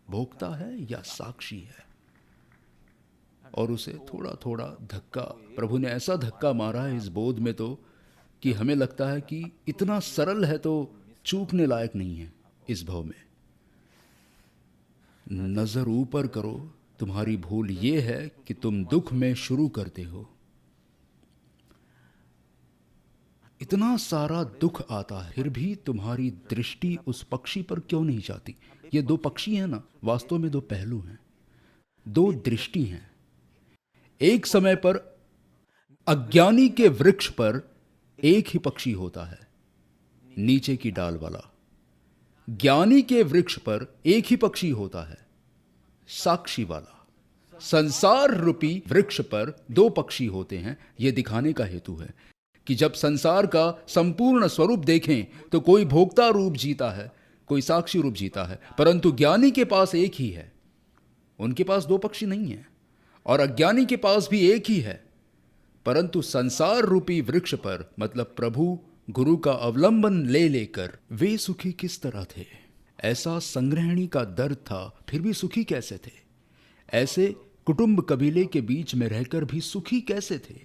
भोगता है या साक्षी है। और उसे थोड़ा थोड़ा धक्का, प्रभु ने ऐसा धक्का मारा है इस बोध में तो कि हमें लगता है कि इतना सरल है तो चूकने लायक नहीं है इस भव में। नजर ऊपर करो। तुम्हारी भूल ये है कि तुम दुख में शुरू करते हो। इतना सारा दुख आता है, फिर भी तुम्हारी दृष्टि उस पक्षी पर क्यों नहीं जाती? ये दो पक्षी हैं ना, वास्तव में दो पहलू हैं, दो दृष्टि हैं। एक समय पर अज्ञानी के वृक्ष पर एक ही पक्षी होता है, नीचे की डाल वाला। ज्ञानी के वृक्ष पर एक ही पक्षी होता है, साक्षी वाला। संसार रूपी वृक्ष पर दो पक्षी होते हैं। यह दिखाने का हेतु है कि जब संसार का संपूर्ण स्वरूप देखें तो कोई भोक्ता रूप जीता है, कोई साक्षी रूप जीता है, परंतु ज्ञानी के पास एक ही है। उनके पास दो पक्षी नहीं है, और अज्ञानी के पास भी एक ही है। परंतु संसार रूपी वृक्ष पर, मतलब प्रभु गुरु का अवलंबन ले लेकर वे सुखी किस तरह थे? ऐसा संग्रहणी का दर्द था, फिर भी सुखी कैसे थे? ऐसे कुटुंब कबीले के बीच में रहकर भी सुखी कैसे थे?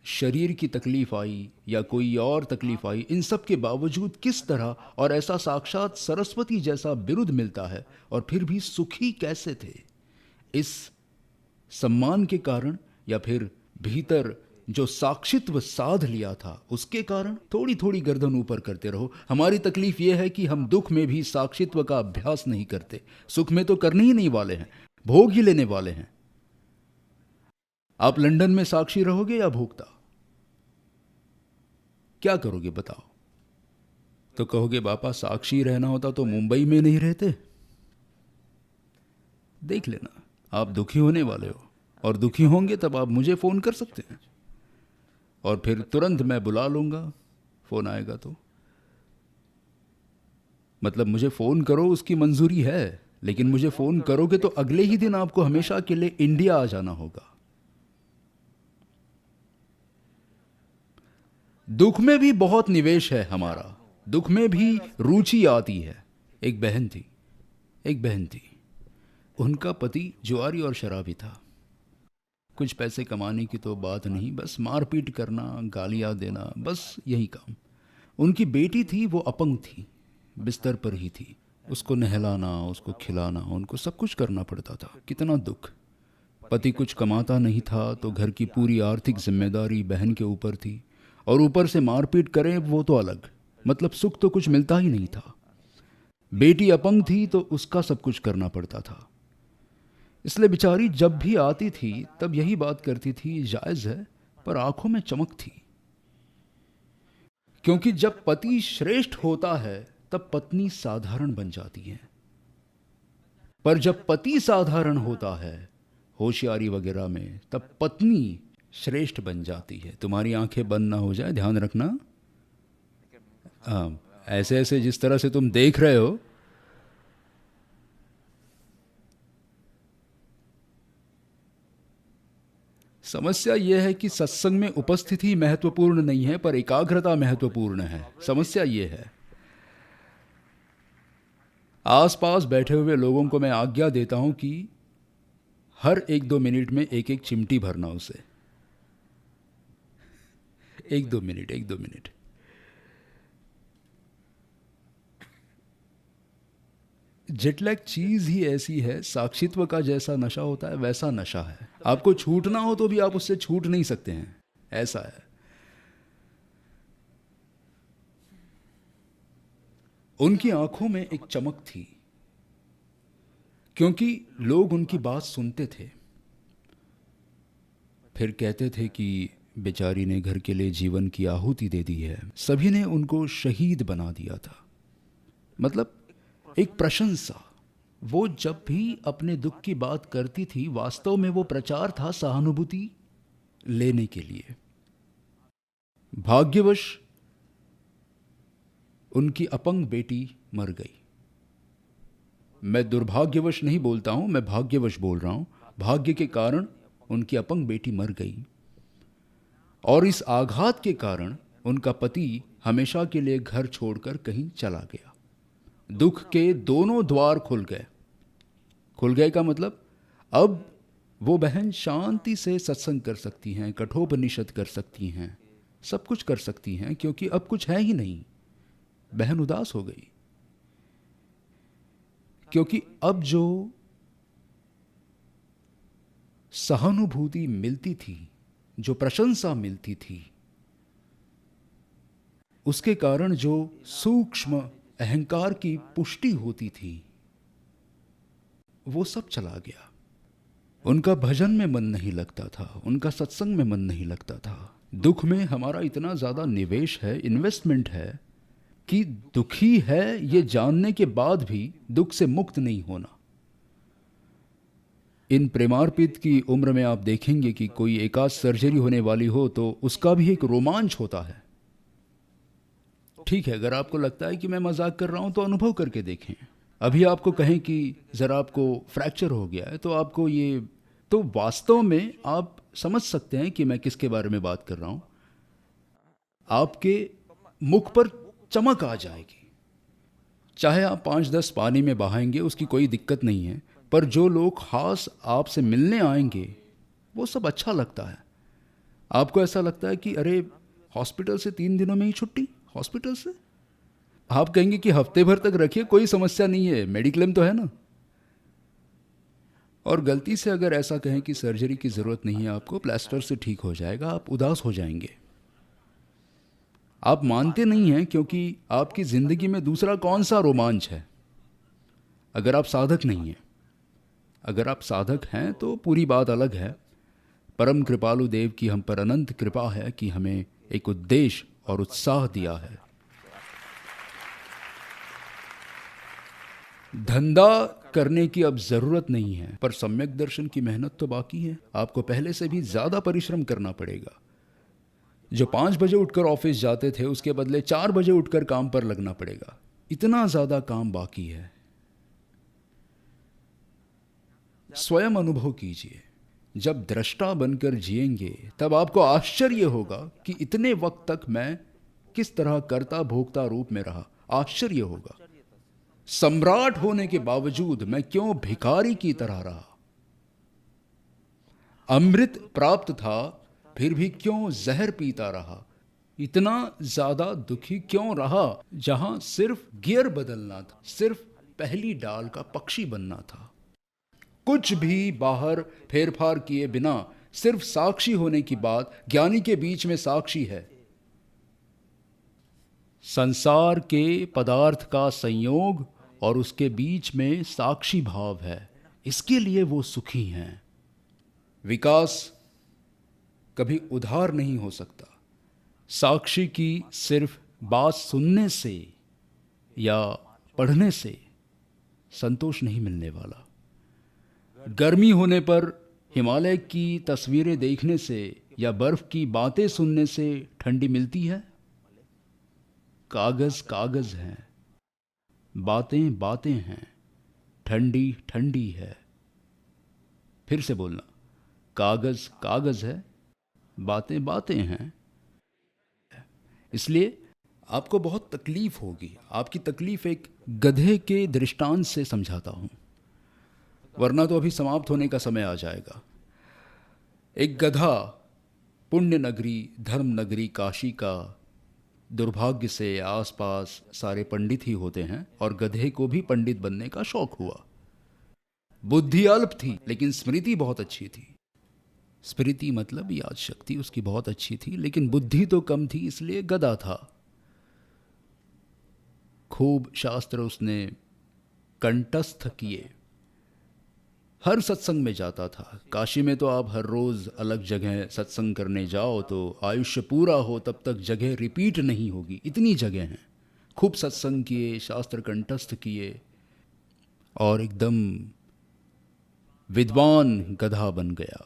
शरीर की तकलीफ आई या कोई और तकलीफ आई, इन सब के बावजूद किस तरह, और ऐसा साक्षात सरस्वती जैसा बिरुद मिलता है, और फिर भी सुखी कैसे थे? इस सम्मान के कारण, या फिर भीतर जो साक्षित्व साध लिया था उसके कारण? थोड़ी थोड़ी गर्दन ऊपर करते रहो। हमारी तकलीफ यह है कि हम दुख में भी साक्षित्व का अभ्यास नहीं करते। सुख में तो करने ही नहीं वाले हैं, भोग ही लेने वाले हैं। आप लंदन में साक्षी रहोगे या भोगता? क्या करोगे बताओ? तो कहोगे बापा साक्षी रहना होता तो मुंबई में नहीं रहते। देख लेना, आप दुखी होने वाले हो, और दुखी होंगे तब आप मुझे फोन कर सकते हैं, और फिर तुरंत मैं बुला लूंगा। फोन आएगा तो मतलब मुझे फोन करो उसकी मंजूरी है, लेकिन मुझे फोन करोगे तो अगले ही दिन आपको हमेशा के लिए इंडिया आ जाना होगा। दुख में भी बहुत निवेश है हमारा, दुख में भी रुचि आती है। एक बहन थी, उनका पति जुआरी और शराबी था। कुछ पैसे कमाने की तो बात नहीं, बस मारपीट करना, गालियां देना, बस यही काम। उनकी बेटी थी, वो अपंग थी, बिस्तर पर ही थी। उसको नहलाना, उसको खिलाना, उनको सब कुछ करना पड़ता था। कितना दुख। पति कुछ कमाता नहीं था तो घर की पूरी आर्थिक जिम्मेदारी बहन के ऊपर थी, और ऊपर से मारपीट करें वो तो अलग। मतलब सुख तो कुछ मिलता ही नहीं था। बेटी अपंग थी तो उसका सब कुछ करना पड़ता था। इसलिए बेचारी जब भी आती थी तब यही बात करती थी, जायज है पर आंखों में चमक थी। क्योंकि जब पति श्रेष्ठ होता है तब पत्नी साधारण बन जाती है, पर जब पति साधारण होता है होशियारी वगैरह में, तब पत्नी श्रेष्ठ बन जाती है। तुम्हारी आंखें बंद ना हो जाए, ध्यान रखना। ऐसे ऐसे जिस तरह से तुम देख रहे हो, समस्या यह है कि सत्संग में उपस्थिति महत्वपूर्ण नहीं है पर एकाग्रता महत्वपूर्ण है। समस्या यह है, आसपास बैठे हुए लोगों को मैं आज्ञा देता हूं कि हर 1-2 मिनट में एक एक चिमटी भरना उसे। 1-2 मिनट, 1-2 मिनट। जेटलैग चीज ही ऐसी है, साक्षित्व का जैसा नशा होता है वैसा नशा है। आपको छूटना हो तो भी आप उससे छूट नहीं सकते हैं, ऐसा है। उनकी आंखों में एक चमक थी, क्योंकि लोग उनकी बात सुनते थे, फिर कहते थे कि बेचारी ने घर के लिए जीवन की आहुति दे दी है। सभी ने उनको शहीद बना दिया था। मतलब एक प्रशंसा। वो जब भी अपने दुख की बात करती थी, वास्तव में वो प्रचार था सहानुभूति लेने के लिए। भाग्यवश उनकी अपंग बेटी मर गई। मैं दुर्भाग्यवश नहीं बोलता हूं, मैं भाग्यवश बोल रहा हूं। भाग्य के कारण उनकी अपंग बेटी मर गई, और इस आघात के कारण उनका पति हमेशा के लिए घर छोड़कर कहीं चला गया। दुख के दोनों द्वार खुल गए। खुल गए का मतलब अब वो बहन शांति से सत्संग कर सकती हैं, कठोपनिषद कर सकती हैं, सब कुछ कर सकती हैं, क्योंकि अब कुछ है ही नहीं। बहन उदास हो गई, क्योंकि अब जो सहानुभूति मिलती थी, जो प्रशंसा मिलती थी, उसके कारण जो सूक्ष्म अहंकार की पुष्टि होती थी, वो सब चला गया। उनका भजन में मन नहीं लगता था, उनका सत्संग में मन नहीं लगता था। दुख में हमारा इतना ज़्यादा निवेश है, इन्वेस्टमेंट है, कि दुखी है ये जानने के बाद भी दुख से मुक्त नहीं होना। इन प्रेमार्पित की उम्र में आप देखेंगे कि कोई एकाध सर्जरी होने वाली हो तो उसका भी एक रोमांच होता है। ठीक है, अगर आपको लगता है कि मैं मजाक कर रहा हूं तो अनुभव करके देखें। अभी आपको कहें कि ज़रा आपको फ्रैक्चर हो गया है, तो आपको ये, तो वास्तव में आप समझ सकते हैं कि मैं किसके बारे में बात कर रहा हूं। आपके मुख पर चमक आ जाएगी। चाहे आप 5-10 पानी में बहाएंगे, उसकी कोई दिक्कत नहीं है, पर जो लोग खास आपसे मिलने आएंगे वो सब अच्छा लगता है। आपको ऐसा लगता है कि अरे हॉस्पिटल से 3 दिनों में ही छुट्टी, हॉस्पिटल से। आप कहेंगे कि हफ्ते भर तक रखिए, कोई समस्या नहीं है, मेडिक्लेम तो है ना। और गलती से अगर ऐसा कहें कि सर्जरी की ज़रूरत नहीं है आपको, प्लास्टर से ठीक हो जाएगा, आप उदास हो जाएंगे। आप मानते नहीं हैं क्योंकि आपकी ज़िंदगी में दूसरा कौन सा रोमांच है अगर आप साधक नहीं हैं। अगर आप साधक हैं तो पूरी बात अलग है। परम कृपालु देव की हम पर अनंत कृपा है कि हमें एक उद्देश्य और उत्साह दिया है। धंधा करने की अब जरूरत नहीं है, पर सम्यक दर्शन की मेहनत तो बाकी है। आपको पहले से भी ज्यादा परिश्रम करना पड़ेगा। जो 5 बजे उठकर ऑफिस जाते थे उसके बदले 4 बजे उठकर काम पर लगना पड़ेगा। इतना ज्यादा काम बाकी है। स्वयं अनुभव कीजिए। जब दृष्टा बनकर जिएंगे तब आपको आश्चर्य होगा कि इतने वक्त तक मैं किस तरह कर्ता भोक्ता रूप में रहा। आश्चर्य होगा। सम्राट होने के बावजूद मैं क्यों भिखारी की तरह रहा। अमृत प्राप्त था फिर भी क्यों जहर पीता रहा। इतना ज्यादा दुखी क्यों रहा जहां सिर्फ गियर बदलना था, सिर्फ पहली डाल का पक्षी बनना था। कुछ भी बाहर फेरफार किए बिना सिर्फ साक्षी होने की बात ज्ञानी के बीच में साक्षी है। संसार के पदार्थ का संयोग और उसके बीच में साक्षी भाव है, इसके लिए वो सुखी हैं। विकास कभी उधार नहीं हो सकता। साक्षी की सिर्फ बात सुनने से या पढ़ने से संतोष नहीं मिलने वाला। गर्मी होने पर हिमालय की तस्वीरें देखने से या बर्फ की बातें सुनने से ठंडी मिलती है। कागज कागज है, बातें बातें हैं, ठंडी ठंडी है। फिर से बोलना, कागज कागज है, बातें बातें हैं। इसलिए आपको बहुत तकलीफ होगी। आपकी तकलीफ एक गधे के दृष्टांत से समझाता हूं, वरना तो अभी समाप्त होने का समय आ जाएगा। एक गधा पुण्य नगरी धर्म नगरी काशी का, दुर्भाग्य से आसपास सारे पंडित ही होते हैं और गधे को भी पंडित बनने का शौक हुआ। बुद्धि अल्प थी लेकिन स्मृति बहुत अच्छी थी। स्मृति मतलब याद शक्ति उसकी बहुत अच्छी थी, लेकिन बुद्धि तो कम थी, इसलिए गधा था। खूब शास्त्र उसने कंठस्थ किए। हर सत्संग में जाता था। काशी में तो आप हर रोज अलग जगह सत्संग करने जाओ तो आयुष्य पूरा हो तब तक जगह रिपीट नहीं होगी, इतनी जगह हैं। खूब सत्संग किए, शास्त्र कंठस्थ किए और एकदम विद्वान गधा बन गया।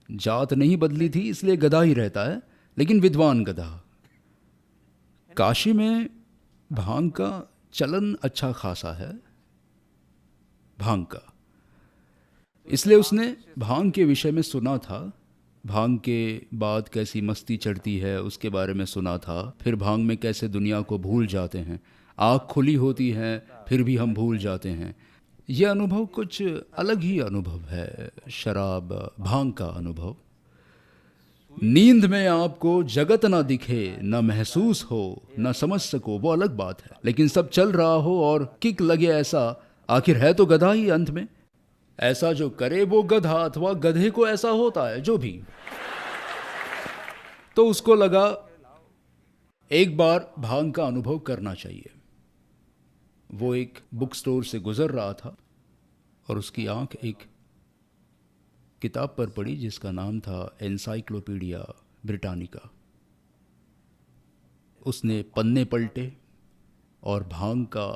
जात नहीं बदली थी इसलिए गधा ही रहता है, लेकिन विद्वान गधा। काशी में भांग का चलन अच्छा खासा है, भांग का। इसलिए उसने भांग के विषय में सुना था। भांग के बाद कैसी मस्ती चढ़ती है उसके बारे में सुना था। फिर भांग में कैसे दुनिया को भूल जाते हैं, आँख खुली होती है फिर भी हम भूल जाते हैं। यह अनुभव कुछ अलग ही अनुभव है, शराब भांग का अनुभव। नींद में आपको जगत ना दिखे, न महसूस हो, न समझ सको, वो अलग बात है। लेकिन सब चल रहा हो और किक लगे, ऐसा आखिर है तो गधा ही अंत में। ऐसा जो करे वो गधा अथवा गधे को ऐसा होता है जो भी। तो उसको लगा एक बार भांग का अनुभव करना चाहिए। वो एक बुक स्टोर से गुजर रहा था और उसकी आंख एक किताब पर पड़ी जिसका नाम था एनसाइक्लोपीडिया ब्रिटानिका। उसने पन्ने पलटे और भांग का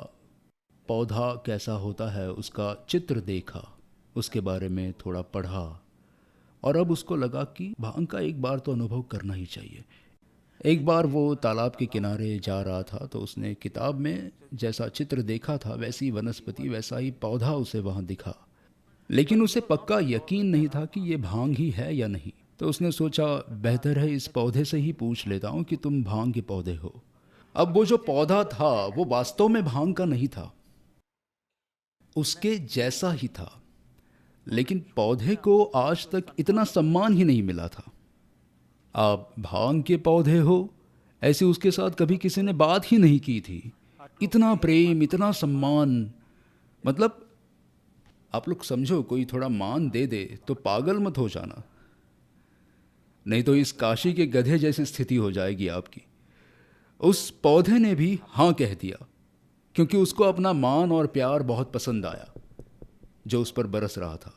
पौधा कैसा होता है उसका चित्र देखा, उसके बारे में थोड़ा पढ़ा और अब उसको लगा कि भांग का एक बार तो अनुभव करना ही चाहिए। एक बार वो तालाब के किनारे जा रहा था तो उसने किताब में जैसा चित्र देखा था वैसी वनस्पति, वैसा ही पौधा उसे वहाँ दिखा, लेकिन उसे पक्का यकीन नहीं था कि ये भांग ही है या नहीं। तो उसने सोचा बेहतर है इस पौधे से ही पूछ लेता हूँ कि तुम भांग के पौधे हो। अब वो जो पौधा था वो वास्तव में भांग का नहीं था, उसके जैसा ही था, लेकिन पौधे को आज तक इतना सम्मान ही नहीं मिला था। आप भांग के पौधे हो, ऐसे उसके साथ कभी किसी ने बात ही नहीं की थी। इतना प्रेम, इतना सम्मान, मतलब आप लोग समझो, कोई थोड़ा मान दे दे तो पागल मत हो जाना, नहीं तो इस काशी के गधे जैसी स्थिति हो जाएगी आपकी। उस पौधे ने भी हाँ कह दिया, क्योंकि उसको अपना मान और प्यार बहुत पसंद आया जो उस पर बरस रहा था,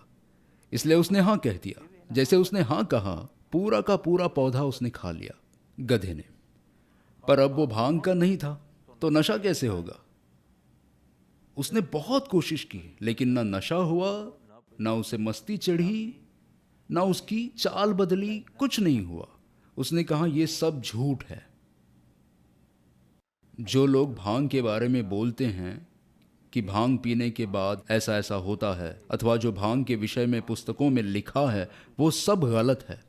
इसलिए उसने हाँ कह दिया। जैसे उसने हाँ कहा, पूरा का पूरा पौधा उसने खा लिया, गधे ने। पर अब वो भांग का नहीं था, तो नशा कैसे होगा? उसने बहुत कोशिश की, लेकिन ना नशा हुआ, ना उसे मस्ती चढ़ी, ना उसकी चाल बदली, कुछ नहीं हुआ। उसने कहा यह सब झूठ है। जो लोग भांग के बारे में बोलते हैं कि भांग पीने के बाद ऐसा ऐसा होता है, अथवा जो भांग के विषय में पुस्तकों में लिखा है, वो सब गलत है।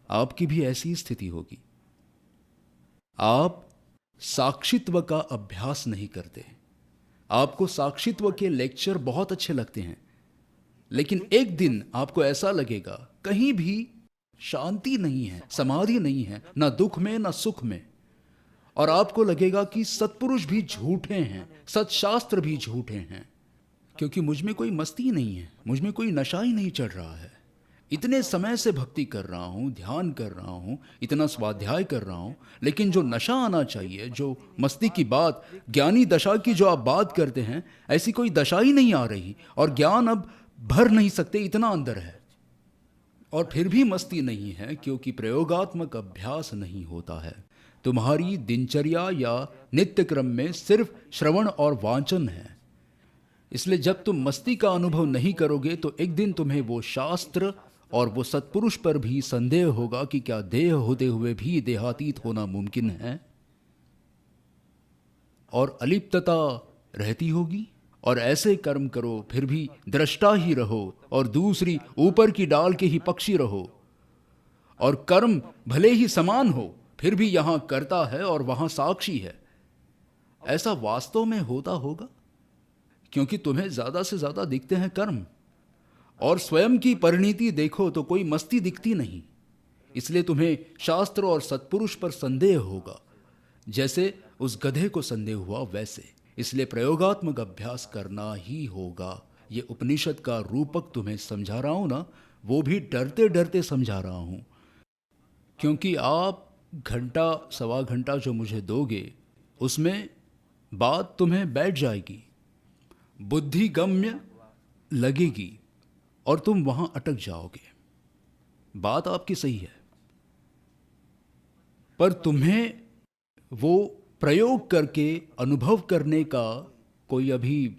आपकी भी ऐसी स्थिति होगी। आप साक्षित्व का अभ्यास नहीं करते। आपको साक्षित्व के लेक्चर बहुत अच्छे लगते हैं, लेकिन एक दिन आपको ऐसा लगेगा कहीं भी शांति नहीं है, समाधि नहीं है, ना दुख में ना सुख में, और आपको लगेगा कि सत्पुरुष भी झूठे हैं, सत्शास्त्र भी झूठे हैं, क्योंकि मुझ में कोई मस्ती नहीं है, मुझ में कोई नशा ही नहीं चढ़ रहा है। इतने समय से भक्ति कर रहा हूँ, ध्यान कर रहा हूँ, इतना स्वाध्याय कर रहा हूँ, लेकिन जो नशा आना चाहिए, जो मस्ती की बात, ज्ञानी दशा की जो आप बात करते हैं, ऐसी कोई दशा ही नहीं आ रही, और ज्ञान अब भर नहीं सकते, इतना अंदर है। और फिर भी मस्ती नहीं है, क्योंकि प्रयोगात्मक अभ्यास नहीं होता है। तुम्हारी दिनचर्या या नित्य क्रम में सिर्फ श्रवण और वांचन है। इसलिए जब तुम मस्ती का अनुभव नहीं करोगे, तो एक दिन तुम्हें वो शास्त्र और वो सत्पुरुष पर भी संदेह होगा कि क्या देह होते हुए भी देहातीत होना मुमकिन है, और अलिप्तता रहती होगी। और ऐसे कर्म करो फिर भी दृष्टा ही रहो, और दूसरी ऊपर की डाल के ही पक्षी रहो, और कर्म भले ही समान हो, फिर भी यहां करता है और वहां साक्षी है। ऐसा वास्तव में होता होगा, क्योंकि तुम्हें ज्यादा से ज्यादा दिखते हैं कर्म, और स्वयं की परिणति देखो तो कोई मस्ती दिखती नहीं। इसलिए तुम्हें शास्त्र और सत्पुरुष पर संदेह होगा, जैसे उस गधे को संदेह हुआ वैसे। इसलिए प्रयोगात्मक अभ्यास करना ही होगा। ये उपनिषद का रूपक तुम्हें समझा रहा हूं ना, वो भी डरते डरते समझा रहा हूं, क्योंकि आप घंटा सवा घंटा जो मुझे दोगे, उसमें बात तुम्हें बैठ जाएगी, बुद्धिगम्य लगेगी, और तुम वहां अटक जाओगे। बात आपकी सही है, पर तुम्हें वो प्रयोग करके अनुभव करने का कोई अभी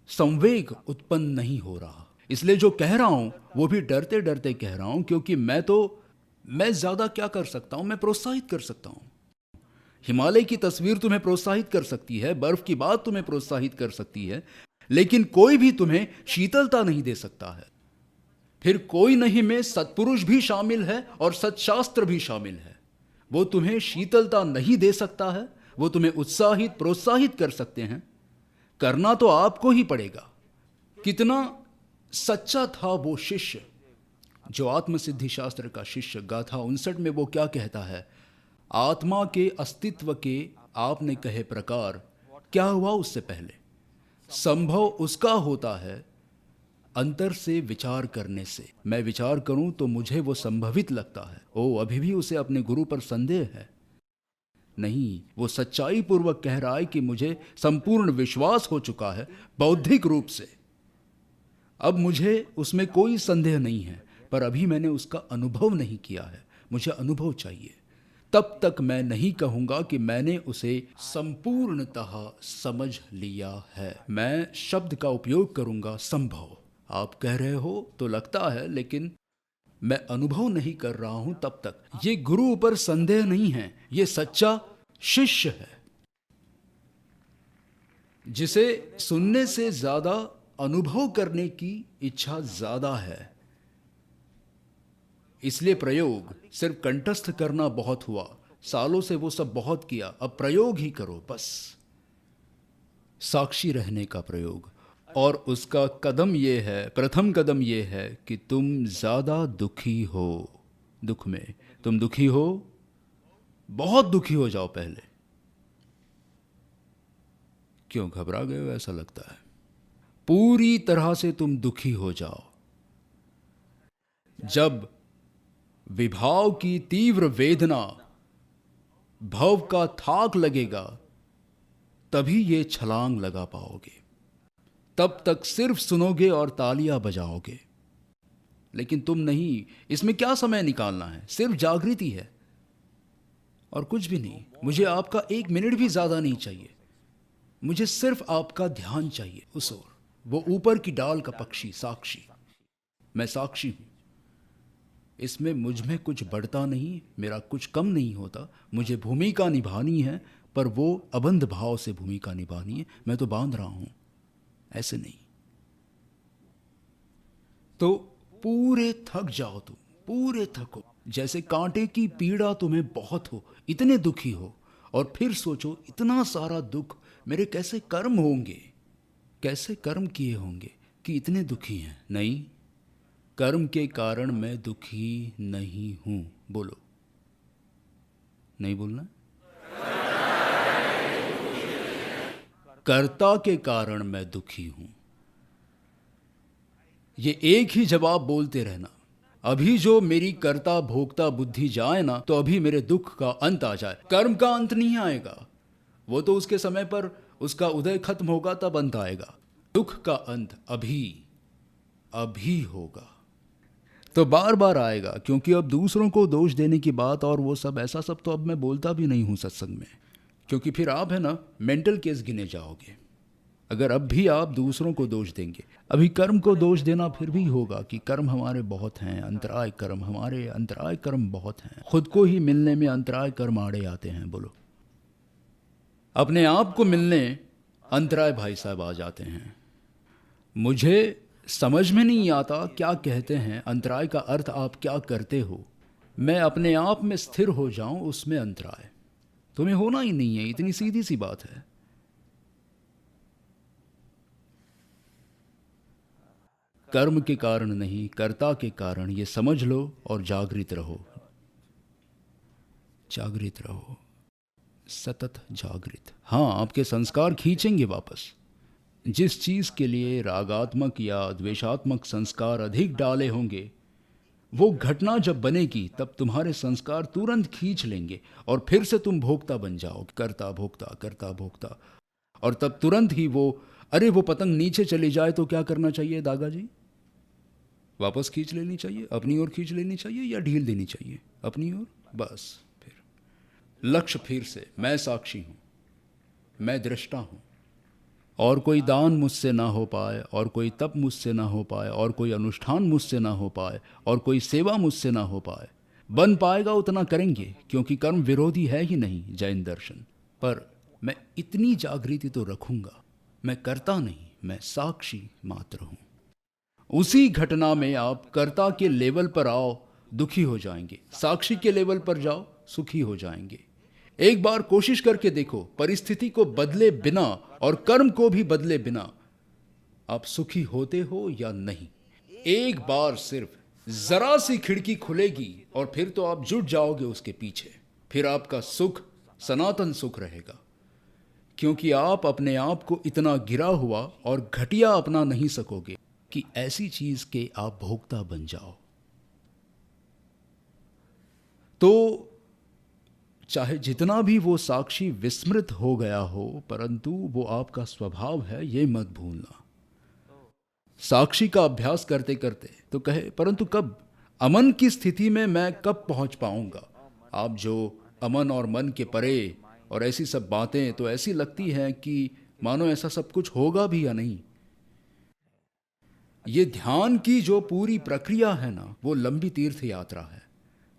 संवेग उत्पन्न नहीं हो रहा। इसलिए जो कह रहा हूं वो भी डरते डरते कह रहा हूं, क्योंकि मैं ज्यादा क्या कर सकता हूं? मैं प्रोत्साहित कर सकता हूं। हिमालय की तस्वीर तुम्हें प्रोत्साहित कर सकती है, बर्फ की बात तुम्हें प्रोत्साहित कर सकती है, लेकिन कोई भी तुम्हें शीतलता नहीं दे सकता है। फिर कोई नहीं में सत्पुरुष भी शामिल है और सत्शास्त्र भी शामिल है। वो तुम्हें शीतलता नहीं दे सकता है, वो तुम्हें उत्साहित प्रोत्साहित कर सकते हैं। करना तो आपको ही पड़ेगा। कितना सच्चा था वो शिष्य, जो आत्मसिद्धि शास्त्र का शिष्य। गाथा 59 में वो क्या कहता है? आत्मा के अस्तित्व के आपने कहे प्रकार, क्या हुआ उससे पहले? संभव उसका होता है अंतर से विचार करने से। मैं विचार करूं तो मुझे वो संभवित लगता है। ओ, अभी भी उसे अपने गुरु पर संदेह है? नहीं, वो सच्चाई पूर्वक कह रहा है कि मुझे संपूर्ण विश्वास हो चुका है बौद्धिक रूप से, अब मुझे उसमें कोई संदेह नहीं है, पर अभी मैंने उसका अनुभव नहीं किया है, मुझे अनुभव चाहिए। तब तक मैं नहीं कहूंगा कि मैंने उसे संपूर्णतः समझ लिया है। मैं शब्द का उपयोग करूंगा, संभव। आप कह रहे हो तो लगता है, लेकिन मैं अनुभव नहीं कर रहा हूं तब तक। ये गुरु पर संदेह नहीं है, ये सच्चा शिष्य है, जिसे सुनने से ज्यादा अनुभव करने की इच्छा ज्यादा है। इसलिए प्रयोग सिर्फ कंठस्थ करना बहुत हुआ, सालों से वो सब बहुत किया, अब प्रयोग ही करो बस, साक्षी रहने का प्रयोग। और उसका कदम ये है, प्रथम कदम ये है कि तुम ज्यादा दुखी हो, दुख में। तुम दुखी हो, बहुत दुखी हो जाओ पहले। क्यों घबरा गए हो ऐसा लगता है? पूरी तरह से तुम दुखी हो जाओ। जब विभाव की तीव्र वेदना, भव का थाक लगेगा, तभी ये छलांग लगा पाओगे। तब तक सिर्फ सुनोगे और तालियां बजाओगे, लेकिन तुम नहीं। इसमें क्या समय निकालना है, सिर्फ जागृति है और कुछ भी नहीं। मुझे आपका 1 मिनट भी ज्यादा नहीं चाहिए, मुझे सिर्फ आपका ध्यान चाहिए उस ओर, वो ऊपर की डाल का पक्षी साक्षी। मैं साक्षी हूं, इसमें मुझ में कुछ बढ़ता नहीं, मेरा कुछ कम नहीं होता। मुझे भूमिका निभानी है, पर वो अबंध भाव से भूमिका निभानी है। मैं तो बांध रहा हूं, ऐसे नहीं। तो पूरे थक जाओ तुम, पूरे थको, जैसे कांटे की पीड़ा तुम्हें बहुत हो, इतने दुखी हो, और फिर सोचो इतना सारा दुख, मेरे कैसे कर्म होंगे, कैसे कर्म किए होंगे कि इतने दुखी हैं। नहीं, कर्म के कारण मैं दुखी नहीं हूं। बोलो, नहीं बोलना? कर्ता के कारण मैं दुखी हूं। ये एक ही जवाब बोलते रहना। अभी जो मेरी कर्ता भोक्ता बुद्धि जाए ना, तो अभी मेरे दुख का अंत आ जाए। कर्म का अंत नहीं आएगा, वो तो उसके समय पर उसका उदय खत्म होगा, तब अंत आएगा। दुख का अंत अभी अभी होगा। तो बार बार आएगा, क्योंकि अब दूसरों को दोष देने की बात और वो सब ऐसा सब तो अब मैं बोलता भी नहीं हूं सत्संग में, क्योंकि फिर आप है ना मेंटल केस गिने जाओगे। अगर अब भी आप दूसरों को दोष देंगे, अभी कर्म को दोष देना फिर भी होगा कि कर्म हमारे बहुत हैं, अंतराय कर्म हमारे, अंतराय कर्म बहुत हैं। खुद को ही मिलने में अंतराय कर्म आड़े आते हैं। बोलो, अपने आप को मिलने अंतराय भाई साहब आ जाते हैं। मुझे समझ में नहीं आता क्या कहते हैं, अंतराय का अर्थ आप क्या करते हो। मैं अपने आप में स्थिर हो जाऊं, उसमें अंतराय। तुम्हें होना ही नहीं है, इतनी सीधी सी बात है। कर्म के कारण नहीं, कर्ता के कारण, ये समझ लो और जागृत रहो। जागृत रहो, सतत जागृत। हाँ, आपके संस्कार खींचेंगे वापस। जिस चीज के लिए रागात्मक या द्वेषात्मक संस्कार अधिक डाले होंगे, वो घटना जब बनेगी तब तुम्हारे संस्कार तुरंत खींच लेंगे और फिर से तुम भोक्ता बन जाओ, करता भोक्ता करता भोक्ता। और तब तुरंत ही वो, अरे वो पतंग नीचे चली जाए तो क्या करना चाहिए दागा जी? वापस खींच लेनी चाहिए, अपनी ओर खींच लेनी चाहिए या ढील देनी चाहिए? अपनी ओर। बस फिर लक्ष्य फिर से, मैं साक्षी हूं, मैं दृष्टा हूं, और कोई दान मुझसे ना हो पाए, और कोई तप मुझसे ना हो पाए, और कोई अनुष्ठान मुझसे ना हो पाए, और कोई सेवा मुझसे ना हो पाए। बन पाएगा उतना करेंगे, क्योंकि कर्म विरोधी है ही नहीं जैन दर्शन। पर मैं इतनी जागृति तो रखूंगा, मैं करता नहीं, मैं साक्षी मात्र हूं। उसी घटना में आप कर्ता के लेवल पर आओ, दुखी हो जाएंगे, साक्षी के लेवल पर जाओ, सुखी हो जाएंगे। एक बार कोशिश करके देखो, परिस्थिति को बदले बिना और कर्म को भी बदले बिना आप सुखी होते हो या नहीं। एक बार सिर्फ जरा सी खिड़की खुलेगी और फिर तो आप जुट जाओगे उसके पीछे। फिर आपका सुख सनातन सुख रहेगा, क्योंकि आप अपने आप को इतना गिरा हुआ और घटिया अपना नहीं सकोगे कि ऐसी चीज के आप भोक्ता बन जाओ। तो चाहे जितना भी वो साक्षी विस्मृत हो गया हो, परंतु वो आपका स्वभाव है, ये मत भूलना। साक्षी का अभ्यास करते करते तो कहे, परंतु कब? अमन की स्थिति में मैं कब पहुंच पाऊंगा? आप जो अमन और मन के परे और ऐसी सब बातें तो ऐसी लगती हैं कि मानो ऐसा सब कुछ होगा भी या नहीं। ये ध्यान की जो पूरी प्रक्रिया है ना, वो लंबी तीर्थ यात्रा है।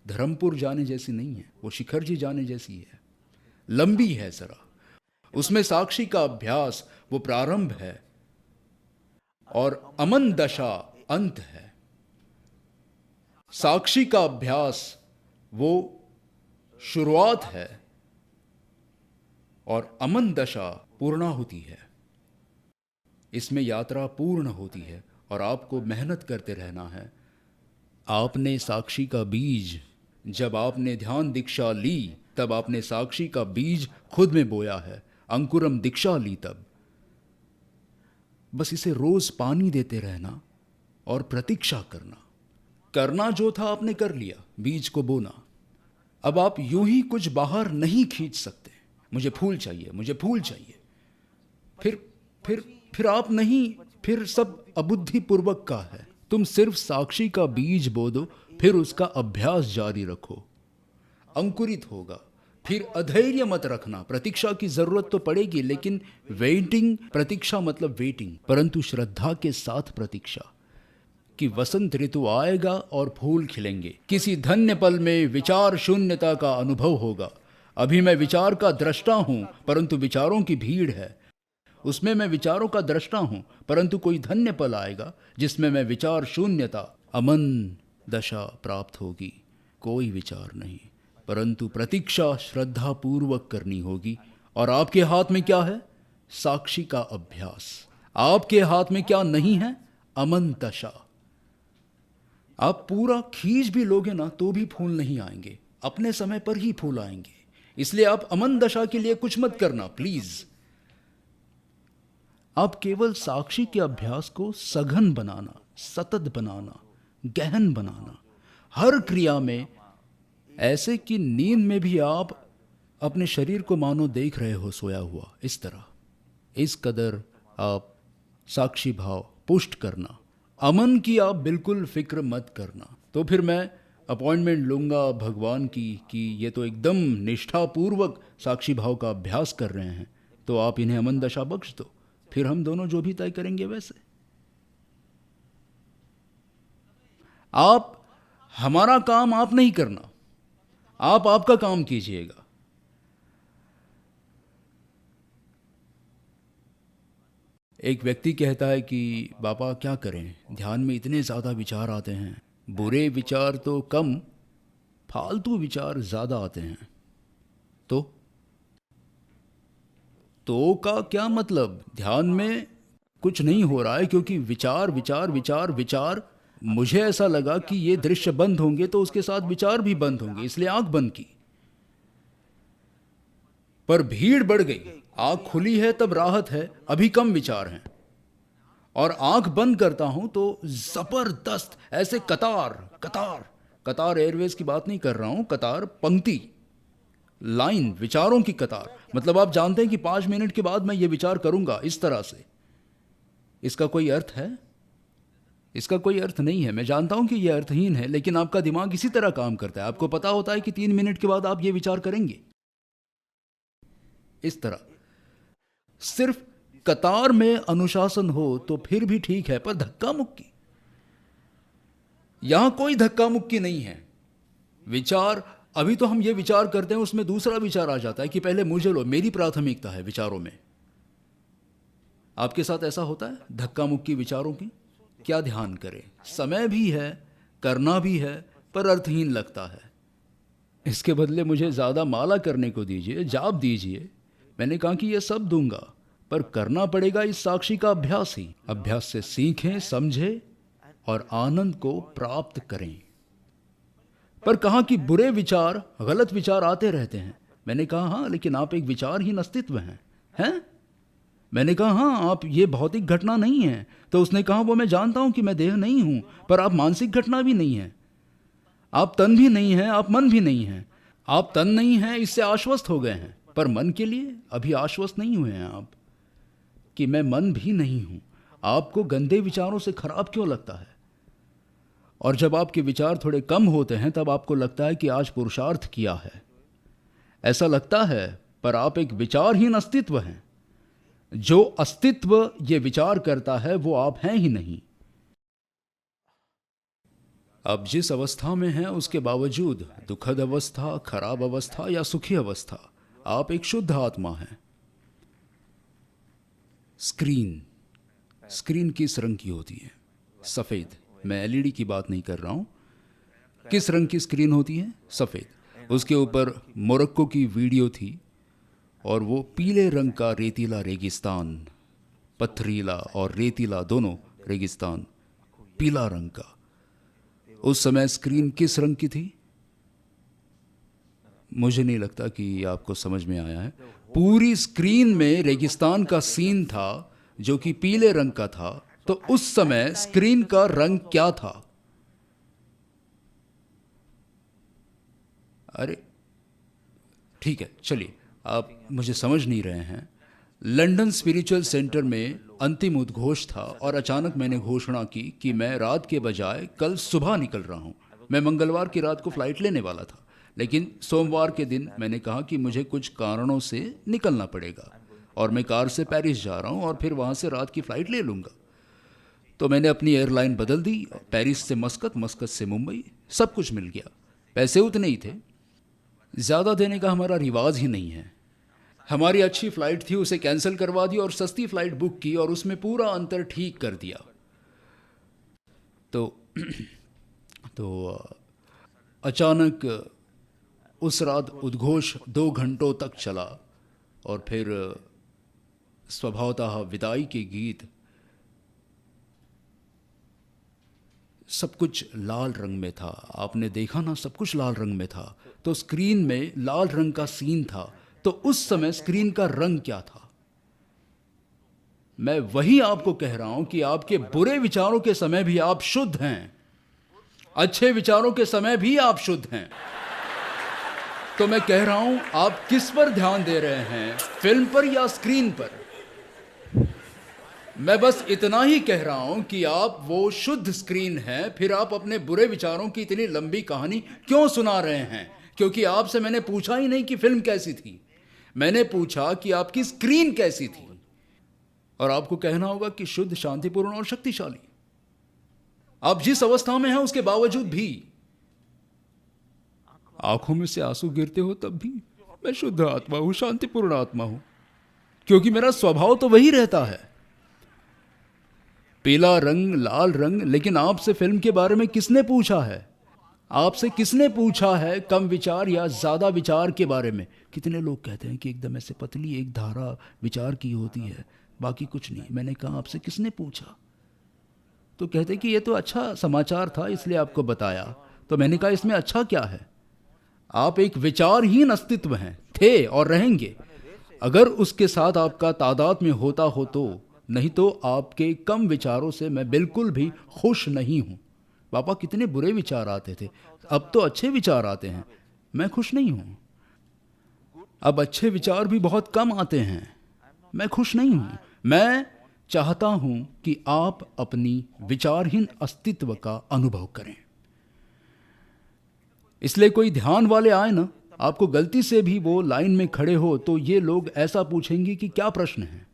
धर्मपुर जाने जैसी नहीं है, वो शिखर जी जाने जैसी है, लंबी है जरा। उसमें साक्षी का अभ्यास वो प्रारंभ है और अमन दशा अंत है। साक्षी का अभ्यास वो शुरुआत है और अमन दशा पूर्णाहुति है। इसमें यात्रा पूर्ण होती है और आपको मेहनत करते रहना है। आपने साक्षी का बीज जब आपने ध्यान दीक्षा ली तब आपने साक्षी का बीज खुद में बोया है। अंकुरम दीक्षा ली तब। बस इसे रोज पानी देते रहना और प्रतीक्षा करना। करना जो था आपने कर लिया, बीज को बोना। अब आप यूं ही कुछ बाहर नहीं खींच सकते, मुझे फूल चाहिए, मुझे फूल चाहिए। फिर आप नहीं, फिर सब अबुद्धिपूर्वक का है। तुम सिर्फ साक्षी का बीज बो दो, फिर उसका अभ्यास जारी रखो, अंकुरित होगा। फिर अधैर्य मत रखना। प्रतीक्षा की जरूरत तो पड़ेगी, लेकिन वेटिंग, प्रतीक्षा मतलब वेटिंग, परंतु श्रद्धा के साथ प्रतीक्षा कि वसंत ऋतु आएगा और फूल खिलेंगे। किसी धन्य पल में विचार शून्यता का अनुभव होगा। अभी मैं विचार का दृष्टा हूं, परंतु विचारों की भीड़ है। उसमें मैं विचारों का दृष्टा हूं, परंतु कोई धन्य पल आएगा जिसमें मैं विचार शून्यता, अमन दशा प्राप्त होगी। कोई विचार नहीं, परंतु प्रतीक्षा श्रद्धा पूर्वक करनी होगी। और आपके हाथ में क्या है? साक्षी का अभ्यास। आपके हाथ में क्या नहीं है? अमन दशा। आप पूरा खींच भी लोगे ना तो भी फूल नहीं आएंगे, अपने समय पर ही फूल आएंगे। इसलिए आप अमन दशा के लिए कुछ मत करना प्लीज। आप केवल साक्षी के अभ्यास को सघन बनाना, सतत बनाना, गहन बनाना, हर क्रिया में, ऐसे कि नींद में भी आप अपने शरीर को मानो देख रहे हो सोया हुआ। इस तरह, इस कदर आप साक्षी भाव पुष्ट करना। अमन की आप बिल्कुल फिक्र मत करना। तो फिर मैं अपॉइंटमेंट लूंगा भगवान की कि ये तो एकदम निष्ठापूर्वक साक्षी भाव का अभ्यास कर रहे हैं, तो आप इन्हें अमन दशा बख्श दो, फिर हम दोनों जो भी तय करेंगे वैसे। आप, हमारा काम आप नहीं करना, आप आपका काम कीजिएगा। एक व्यक्ति कहता है कि बाबा क्या करें, ध्यान में इतने ज़्यादा विचार आते हैं। बुरे विचार तो कम, फालतू विचार ज़्यादा आते हैं। तो का क्या मतलब? ध्यान में कुछ नहीं हो रहा है क्योंकि विचार विचार विचार विचार। मुझे ऐसा लगा कि ये दृश्य बंद होंगे तो उसके साथ विचार भी बंद होंगे, इसलिए आंख बंद की, पर भीड़ बढ़ गई। आंख खुली है तब राहत है, अभी कम विचार हैं। और आंख बंद करता हूं तो जबरदस्त ऐसे कतार कतार, कतार एयरवेज की बात नहीं कर रहा हूं, कतार पंक्ति, लाइन, विचारों की कतार। मतलब आप जानते हैं कि 5 मिनट के बाद मैं ये विचार करूंगा इस तरह से। इसका कोई अर्थ है? इसका कोई अर्थ नहीं है। मैं जानता हूं कि यह अर्थहीन है, लेकिन आपका दिमाग इसी तरह काम करता है। आपको पता होता है कि 3 मिनट के बाद आप ये विचार करेंगे। इस तरह सिर्फ कतार में अनुशासन हो तो फिर भी ठीक है, पर धक्का मुक्की, यहां कोई धक्का मुक्की नहीं है। विचार, अभी तो हम ये विचार करते हैं, उसमें दूसरा विचार आ जाता है कि पहले मुझे लो, मेरी प्राथमिकता है विचारों में। आपके साथ ऐसा होता है धक्का मुक्की विचारों की? क्या ध्यान करें? समय भी है, करना भी है, पर अर्थहीन लगता है। इसके बदले मुझे ज्यादा माला करने को दीजिए, जाप दीजिए। मैंने कहा कि यह सब दूंगा, पर करना पड़ेगा इस साक्षी का अभ्यास ही। अभ्यास से सीखें, समझें और आनंद को प्राप्त करें। पर कहा कि बुरे विचार, गलत विचार आते रहते हैं। मैंने कहा हाँ, लेकिन आप एक विचारहीन अस्तित्व हैं? मैंने कहा हाँ, आप ये भौतिक घटना नहीं है। तो उसने कहा वो मैं जानता हूं कि मैं देह नहीं हूं, पर आप मानसिक घटना भी नहीं है। आप तन भी नहीं है, आप मन भी नहीं है। आप तन नहीं है, इससे आश्वस्त हो गए हैं, पर मन के लिए अभी आश्वस्त नहीं हुए हैं आप कि मैं मन भी नहीं हूं। आपको गंदे विचारों से खराब क्यों लगता है? और जब आपके विचार थोड़े कम होते हैं तब आपको लगता है कि आज पुरुषार्थ किया है। ऐसा लगता है, पर आप एक विचारहीन अस्तित्व हैं। जो अस्तित्व ये विचार करता है वो आप हैं ही नहीं। अब जिस अवस्था में हैं उसके बावजूद, दुखद अवस्था, खराब अवस्था या सुखी अवस्था, आप एक शुद्ध आत्मा हैं। स्क्रीन किस रंग की होती है? सफेद। मैं एलईडी की बात नहीं कर रहा हूं। किस रंग की स्क्रीन होती है? सफेद। उसके ऊपर मोरक्को की वीडियो थी और वो पीले रंग का रेतीला रेगिस्तान, पथरीला और रेतीला दोनों रेगिस्तान, पीला रंग का। उस समय स्क्रीन किस रंग की थी? मुझे नहीं लगता कि आपको समझ में आया है। पूरी स्क्रीन में रेगिस्तान का सीन था जो कि पीले रंग का था। तो उस समय स्क्रीन का रंग क्या था? अरे ठीक है, चलिए, आप मुझे समझ नहीं रहे हैं। लंदन स्पिरिचुअल सेंटर में अंतिम उद्घोष था और अचानक मैंने घोषणा की कि मैं रात के बजाय कल सुबह निकल रहा हूं। मैं मंगलवार की रात को फ्लाइट लेने वाला था, लेकिन सोमवार के दिन मैंने कहा कि मुझे कुछ कारणों से निकलना पड़ेगा और मैं कार से पेरिस जा रहा हूं और फिर वहां से रात की फ़्लाइट ले लूँगा। तो मैंने अपनी एयरलाइन बदल दी, पेरिस से मस्कत, मस्कत से मुंबई, सब कुछ मिल गया। पैसे उतने ही थे, ज़्यादा देने का हमारा रिवाज ही नहीं है। हमारी अच्छी फ़्लाइट थी, उसे कैंसिल करवा दी और सस्ती फ़्लाइट बुक की और उसमें पूरा अंतर ठीक कर दिया। तो अचानक उस रात उद्घोष 2 घंटों तक चला और फिर स्वभावतः विदाई के गीत। सब कुछ लाल रंग में था, आपने देखा ना, सब कुछ लाल रंग में था। तो स्क्रीन में लाल रंग का सीन था। तो उस समय स्क्रीन का रंग क्या था? मैं वही आपको कह रहा हूं कि आपके बुरे विचारों के समय भी आप शुद्ध हैं, अच्छे विचारों के समय भी आप शुद्ध हैं। तो मैं कह रहा हूं, आप किस पर ध्यान दे रहे हैं, फिल्म पर या स्क्रीन पर? मैं बस इतना ही कह रहा हूं कि आप वो शुद्ध स्क्रीन है, फिर आप अपने बुरे विचारों की इतनी लंबी कहानी क्यों सुना रहे हैं? क्योंकि आपसे मैंने पूछा ही नहीं कि फिल्म कैसी थी, मैंने पूछा कि आपकी स्क्रीन कैसी थी। और आपको कहना होगा कि शुद्ध, शांतिपूर्ण और शक्तिशाली। आप जिस अवस्था में हैं उसके बावजूद भी आंखों में से आंसू गिरते हो, तब भी मैं शुद्ध आत्मा हूं, शांतिपूर्ण आत्मा हूं, क्योंकि मेरा स्वभाव तो वही रहता है, पीला रंग, लाल रंग। लेकिन आपसे फिल्म के बारे में किसने पूछा है? आपसे किसने पूछा है कम विचार या ज़्यादा विचार के बारे में? कितने लोग कहते हैं कि एकदम ऐसे पतली एक धारा विचार की होती है, बाकी कुछ नहीं। मैंने कहा, आपसे किसने पूछा? तो कहते कि ये तो अच्छा समाचार था इसलिए आपको बताया। तो मैंने कहा, इसमें अच्छा क्या है? आप एक विचारहीन अस्तित्व हैं, थे और रहेंगे। अगर उसके साथ आपका तादाद में होता हो तो, नहीं तो आपके कम विचारों से मैं बिल्कुल भी खुश नहीं हूं। पापा, कितने बुरे विचार आते थे, अब तो अच्छे विचार आते हैं, मैं खुश नहीं हूं। अब अच्छे विचार भी बहुत कम आते हैं, मैं खुश नहीं हूं। मैं चाहता हूं कि आप अपनी विचारहीन अस्तित्व का अनुभव करें। इसलिए कोई ध्यान वाले आए ना, आपको गलती से भी वो लाइन में खड़े हो तो ये लोग ऐसा पूछेंगे कि क्या प्रश्न है।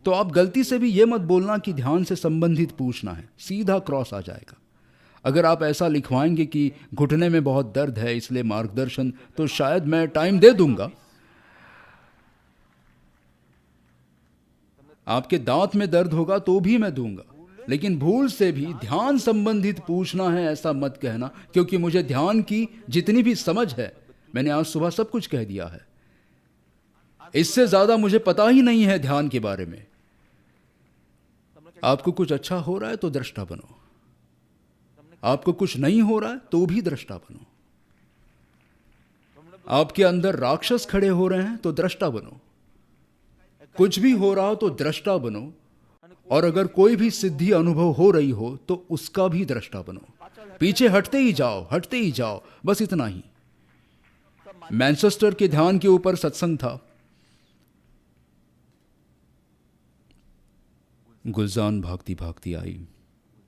तो आप गलती से भी ये मत बोलना कि ध्यान से संबंधित पूछना है, सीधा क्रॉस आ जाएगा। अगर आप ऐसा लिखवाएंगे कि घुटने में बहुत दर्द है इसलिए मार्गदर्शन, तो शायद मैं टाइम दे दूंगा। आपके दांत में दर्द होगा तो भी मैं दूंगा, लेकिन भूल से भी ध्यान संबंधित पूछना है ऐसा मत कहना, क्योंकि मुझे ध्यान की जितनी भी समझ है, मैंने आज सुबह सब कुछ कह दिया है। इससे ज्यादा मुझे पता ही नहीं है ध्यान के बारे में। आपको कुछ अच्छा हो रहा है तो दृष्टा बनो, आपको कुछ नहीं हो रहा है तो भी दृष्टा बनो। आपके अंदर राक्षस खड़े हो रहे हैं तो दृष्टा बनो, कुछ भी हो रहा हो तो दृष्टा बनो। और अगर कोई भी सिद्धि अनुभव हो रही हो तो उसका भी दृष्टा बनो। पीछे हटते ही जाओ, हटते ही जाओ, बस इतना ही। मैनचेस्टर के ध्यान के ऊपर सत्संग था। गुलजान भागती भागती आई।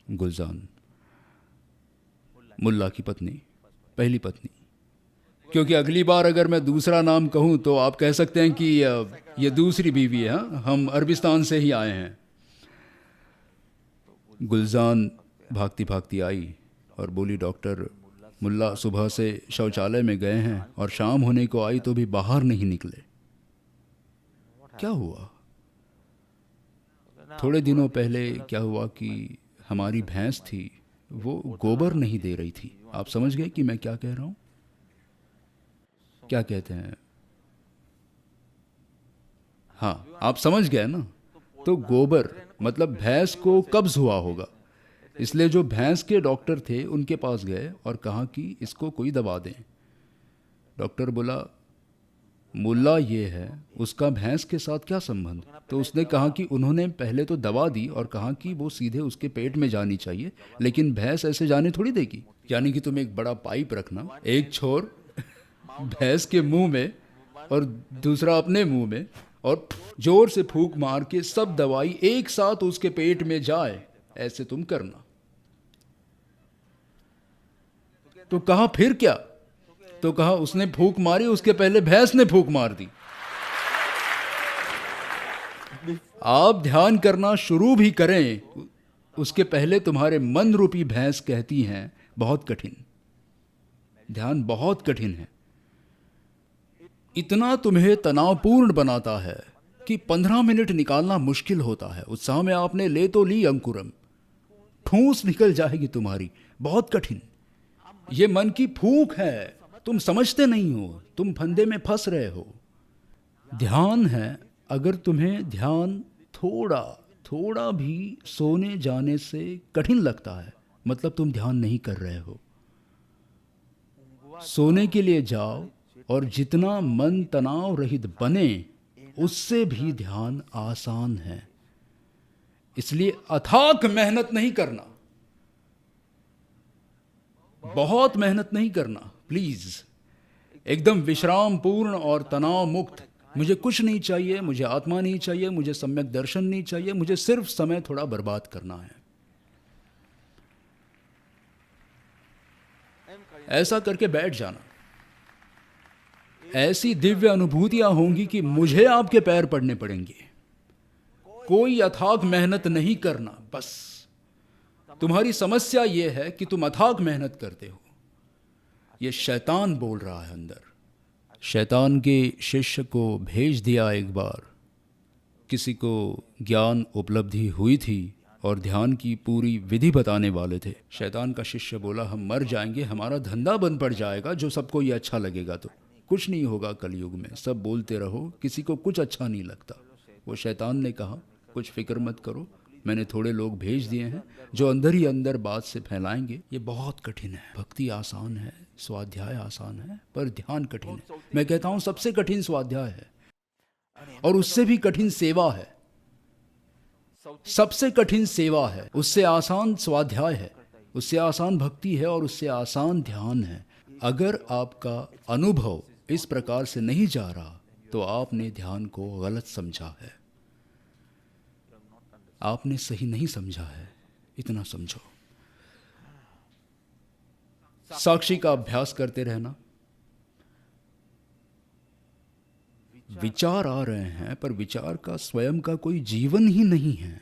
गुलजान मुल्ला की पत्नी, पहली पत्नी। क्योंकि अगली बार अगर मैं दूसरा नाम कहूं तो आप कह सकते हैं कि ये दूसरी बीवी है, हम अरबिस्तान से ही आए हैं। गुलजान भागती भागती आई और बोली, डॉक्टर, मुल्ला सुबह से शौचालय में गए हैं और शाम होने को आई तो भी बाहर नहीं निकले। क्या हुआ? थोड़े दिनों पहले क्या हुआ कि हमारी भैंस थी, वो गोबर नहीं दे रही थी। आप समझ गए कि मैं क्या कह रहा हूं? क्या कहते हैं? हाँ, आप समझ गए ना। तो गोबर मतलब भैंस को कब्ज हुआ होगा, इसलिए जो भैंस के डॉक्टर थे उनके पास गए और कहा कि इसको कोई दवा दें। डॉक्टर बोला, मुल्ला ये है, उसका भैंस के साथ क्या संबंध? तो उसने कहा कि उन्होंने पहले तो दवा दी और कहा कि वो सीधे उसके पेट में जानी चाहिए, लेकिन भैंस ऐसे जाने थोड़ी देगी। यानी कि तुम एक बड़ा पाइप रखना, एक छोर भैंस के मुंह में और दूसरा अपने मुंह में, और जोर से फूंक मार के सब दवाई एक साथ उसके पेट में जाए, ऐसे तुम करना। तो कहा फिर क्या? तो कहा उसने फूंक मारी, उसके पहले भैंस ने फूंक मार दी। आप ध्यान करना शुरू भी करें, उसके पहले तुम्हारे मन रूपी भैंस कहती हैं बहुत कठिन, ध्यान बहुत कठिन है। इतना तुम्हें तनावपूर्ण बनाता है कि 15 मिनट निकालना मुश्किल होता है। उत्साह में आपने ले तो ली अंकुरम, ठूंस निकल जाएगी तुम्हारी, बहुत कठिन। ये मन की फूंक है, तुम समझते नहीं हो, तुम फंदे में फंस रहे हो। ध्यान है, अगर तुम्हें ध्यान थोड़ा थोड़ा भी सोने जाने से कठिन लगता है, मतलब तुम ध्यान नहीं कर रहे हो। सोने के लिए जाओ और जितना मन तनाव रहित बने, उससे भी ध्यान आसान है। इसलिए अथाक मेहनत नहीं करना, बहुत मेहनत नहीं करना, प्लीज। एकदम विश्राम पूर्ण और तनाव मुक्त। मुझे कुछ नहीं चाहिए, मुझे आत्मा नहीं चाहिए, मुझे सम्यक दर्शन नहीं चाहिए, मुझे सिर्फ समय थोड़ा बर्बाद करना है। ऐसा करके बैठ जाना, ऐसी दिव्य अनुभूतियां होंगी कि मुझे आपके पैर पड़ने पड़ेंगे। कोई अथाक मेहनत नहीं करना, बस। तुम्हारी समस्या यह है कि तुम अथाक मेहनत करते हो। यह शैतान बोल रहा है अंदर। शैतान के शिष्य को भेज दिया एक बार, किसी को ज्ञान उपलब्धि हुई थी और ध्यान की पूरी विधि बताने वाले थे। शैतान का शिष्य बोला, हम मर जाएंगे, हमारा धंधा बंद पड़ जाएगा, जो सबको ये अच्छा लगेगा। तो कुछ नहीं होगा कलयुग में, सब बोलते रहो, किसी को कुछ अच्छा नहीं लगता। वो शैतान ने कहा, कुछ फिक्र मत करो, मैंने थोड़े लोग भेज दिए हैं जो अंदर ही अंदर बात से फैलाएंगे। ये बहुत कठिन है। भक्ति आसान है, स्वाध्याय आसान है, पर ध्यान कठिन है। मैं कहता हूं सबसे कठिन स्वाध्याय है, और उससे भी कठिन सेवा है। सबसे कठिन सेवा है, उससे आसान स्वाध्याय है, उससे आसान भक्ति है, और उससे आसान ध्यान है। अगर आपका अनुभव इस प्रकार से नहीं जा रहा, तो आपने ध्यान को गलत समझा है, आपने सही नहीं समझा है, इतना समझो। साक्षी का अभ्यास करते रहना। विचार आ रहे हैं, पर विचार का स्वयं का कोई जीवन ही नहीं है।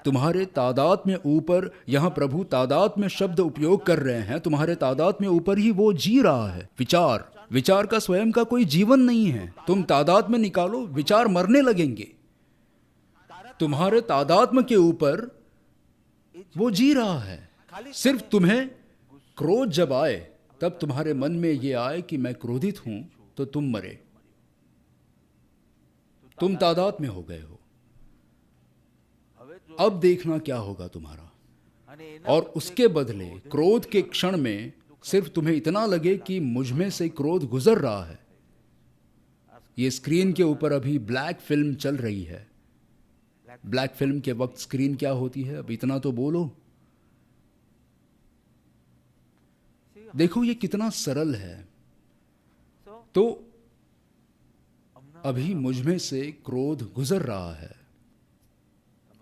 तुम्हारे तादाद में ऊपर, यहां प्रभु तादाद में शब्द उपयोग कर रहे हैं, तुम्हारे तादाद में ऊपर ही वो जी रहा है। विचार का स्वयं का कोई जीवन नहीं है। तुम तादाद में निकालो, विचार मरने लगेंगे। तुम्हारे तादात्म्य के ऊपर वो जी रहा है। सिर्फ तुम्हें क्रोध जब आए, तब तुम्हारे मन में ये आए कि मैं क्रोधित हूं, तो तुम मरे, तुम तादाद में हो गए हो। अब देखना क्या होगा तुम्हारा। और उसके बदले क्रोध के क्षण में सिर्फ तुम्हें इतना लगे कि मुझ में से क्रोध गुजर रहा है। ये स्क्रीन के ऊपर अभी ब्लैक फिल्म चल रही है। ब्लैक फिल्म के वक्त स्क्रीन क्या होती है, अब इतना तो बोलो। देखो ये कितना सरल है। तो अभी मुझ में से क्रोध गुजर रहा है,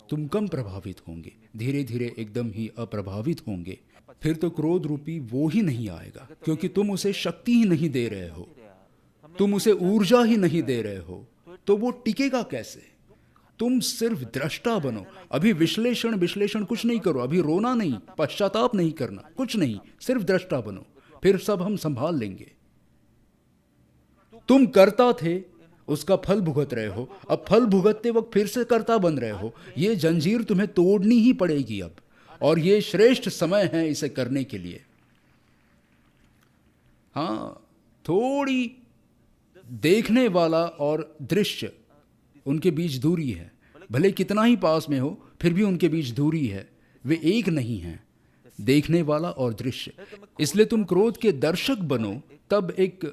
तुम कम प्रभावित होंगे, धीरे धीरे एकदम ही अप्रभावित होंगे। फिर तो क्रोध रूपी वो ही नहीं आएगा, क्योंकि तुम उसे शक्ति ही नहीं दे रहे हो, तुम उसे ऊर्जा ही नहीं दे रहे हो, तो वो टिकेगा कैसे। तुम सिर्फ दृष्टा बनो। अभी विश्लेषण कुछ नहीं करो, अभी रोना नहीं, पश्चाताप नहीं करना, कुछ नहीं, सिर्फ दृष्टा बनो, फिर सब हम संभाल लेंगे। तुम करता थे, उसका फल भुगत रहे हो, अब फल भुगतते वक्त फिर से कर्ता बन रहे हो। ये जंजीर तुम्हें तोड़नी ही पड़ेगी अब, और ये श्रेष्ठ समय है इसे करने के लिए। हाँ, थोड़ी देखने वाला और दृश्य, उनके बीच दूरी है। भले कितना ही पास में हो, फिर भी उनके बीच दूरी है, वे एक नहीं हैं, देखने वाला और दृश्य। इसलिए तुम क्रोध के दर्शक बनो, तब एक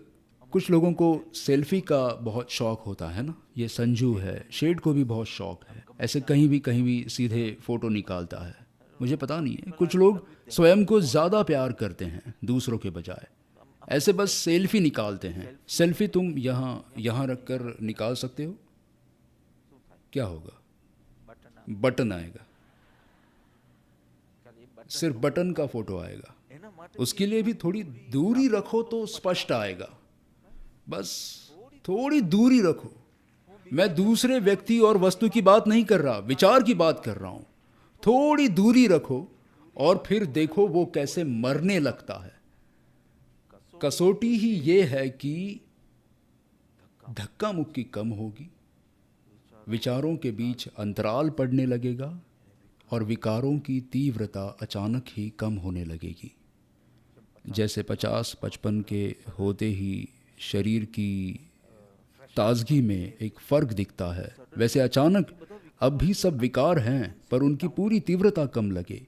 कुछ लोगों को सेल्फी का बहुत शौक होता है ना, ये संजू है, शेड को भी बहुत शौक है, ऐसे कहीं भी सीधे फोटो निकालता है। मुझे पता नहीं है, कुछ लोग स्वयं को ज़्यादा प्यार करते हैं दूसरों के बजाय, ऐसे बस सेल्फी निकालते हैं। सेल्फी तुम यहाँ रख कर निकाल सकते हो, क्या होगा? बटन आएगा, सिर्फ बटन का फोटो आएगा। उसके लिए भी थोड़ी दूरी रखो तो स्पष्ट आएगा, बस थोड़ी दूरी रखो। मैं दूसरे व्यक्ति और वस्तु की बात नहीं कर रहा, विचार की बात कर रहा हूं। थोड़ी दूरी रखो और फिर देखो वो कैसे मरने लगता है। कसौटी ही ये है कि धक्का मुक्की कम होगी, विचारों के बीच अंतराल पड़ने लगेगा और विकारों की तीव्रता अचानक ही कम होने लगेगी। जैसे 50-55 के होते ही शरीर की ताजगी में एक फ़र्क दिखता है, वैसे अचानक अब भी सब विकार हैं पर उनकी पूरी तीव्रता कम लगे।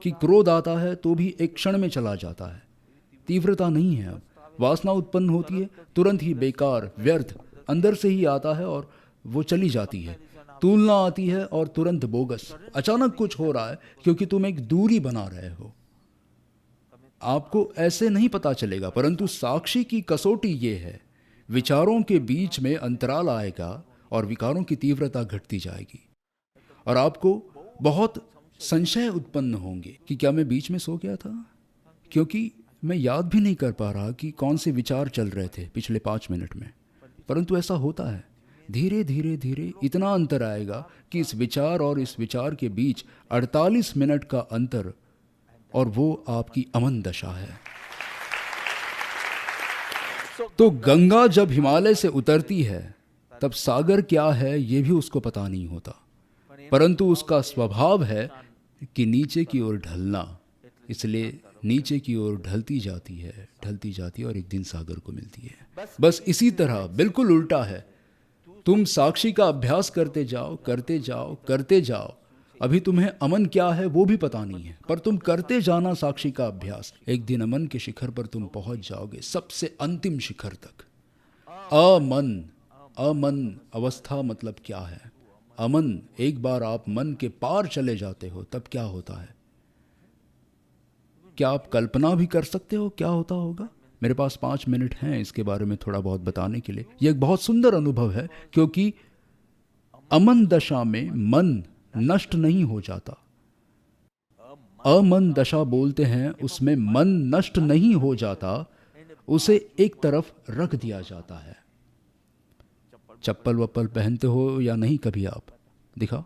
कि क्रोध आता है तो भी एक क्षण में चला जाता है, तीव्रता नहीं है। अब वासना उत्पन्न होती है, तुरंत ही बेकार व्यर्थ अंदर से ही आता है और वो चली जाती है। तुलना आती है और तुरंत बोगस। अचानक कुछ हो रहा है क्योंकि तुम एक दूरी बना रहे हो। आपको ऐसे नहीं पता चलेगा, परंतु साक्षी की कसौटी ये है, विचारों के बीच में अंतराल आएगा और विकारों की तीव्रता घटती जाएगी और आपको बहुत संशय उत्पन्न होंगे कि क्या मैं बीच में सो गया था, क्योंकि मैं याद भी नहीं कर पा रहा कि कौन से विचार चल रहे थे पिछले 5 मिनट में। परंतु ऐसा होता है, धीरे धीरे धीरे इतना अंतर आएगा कि इस विचार और इस विचार के बीच 48 मिनट का अंतर, और वो आपकी अमन दशा है। तो गंगा जब हिमालय से उतरती है तब सागर क्या है ये भी उसको पता नहीं होता, परंतु उसका स्वभाव है कि नीचे की ओर ढलना, इसलिए नीचे की ओर ढलती जाती है और एक दिन सागर को मिलती है। बस इसी तरह बिल्कुल उल्टा है। तुम साक्षी का अभ्यास करते जाओ। अभी तुम्हें अमन क्या है वो भी पता नहीं है, पर तुम करते जाना साक्षी का अभ्यास। एक दिन अमन के शिखर पर तुम पहुंच जाओगे, सबसे अंतिम शिखर तक। अमन अवस्था मतलब क्या है? अमन, एक बार आप मन के पार चले जाते हो तब क्या होता है? क्या आप कल्पना भी कर सकते हो क्या होता होगा? मेरे पास 5 मिनट हैं इसके बारे में थोड़ा बहुत बताने के लिए। यह एक बहुत सुंदर अनुभव है, क्योंकि अमन दशा में मन नष्ट नहीं हो जाता। अमन दशा बोलते हैं, उसमें मन नष्ट नहीं हो जाता, उसे एक तरफ रख दिया जाता है। चप्पल वप्पल पहनते हो या नहीं कभी आप? दिखाओ।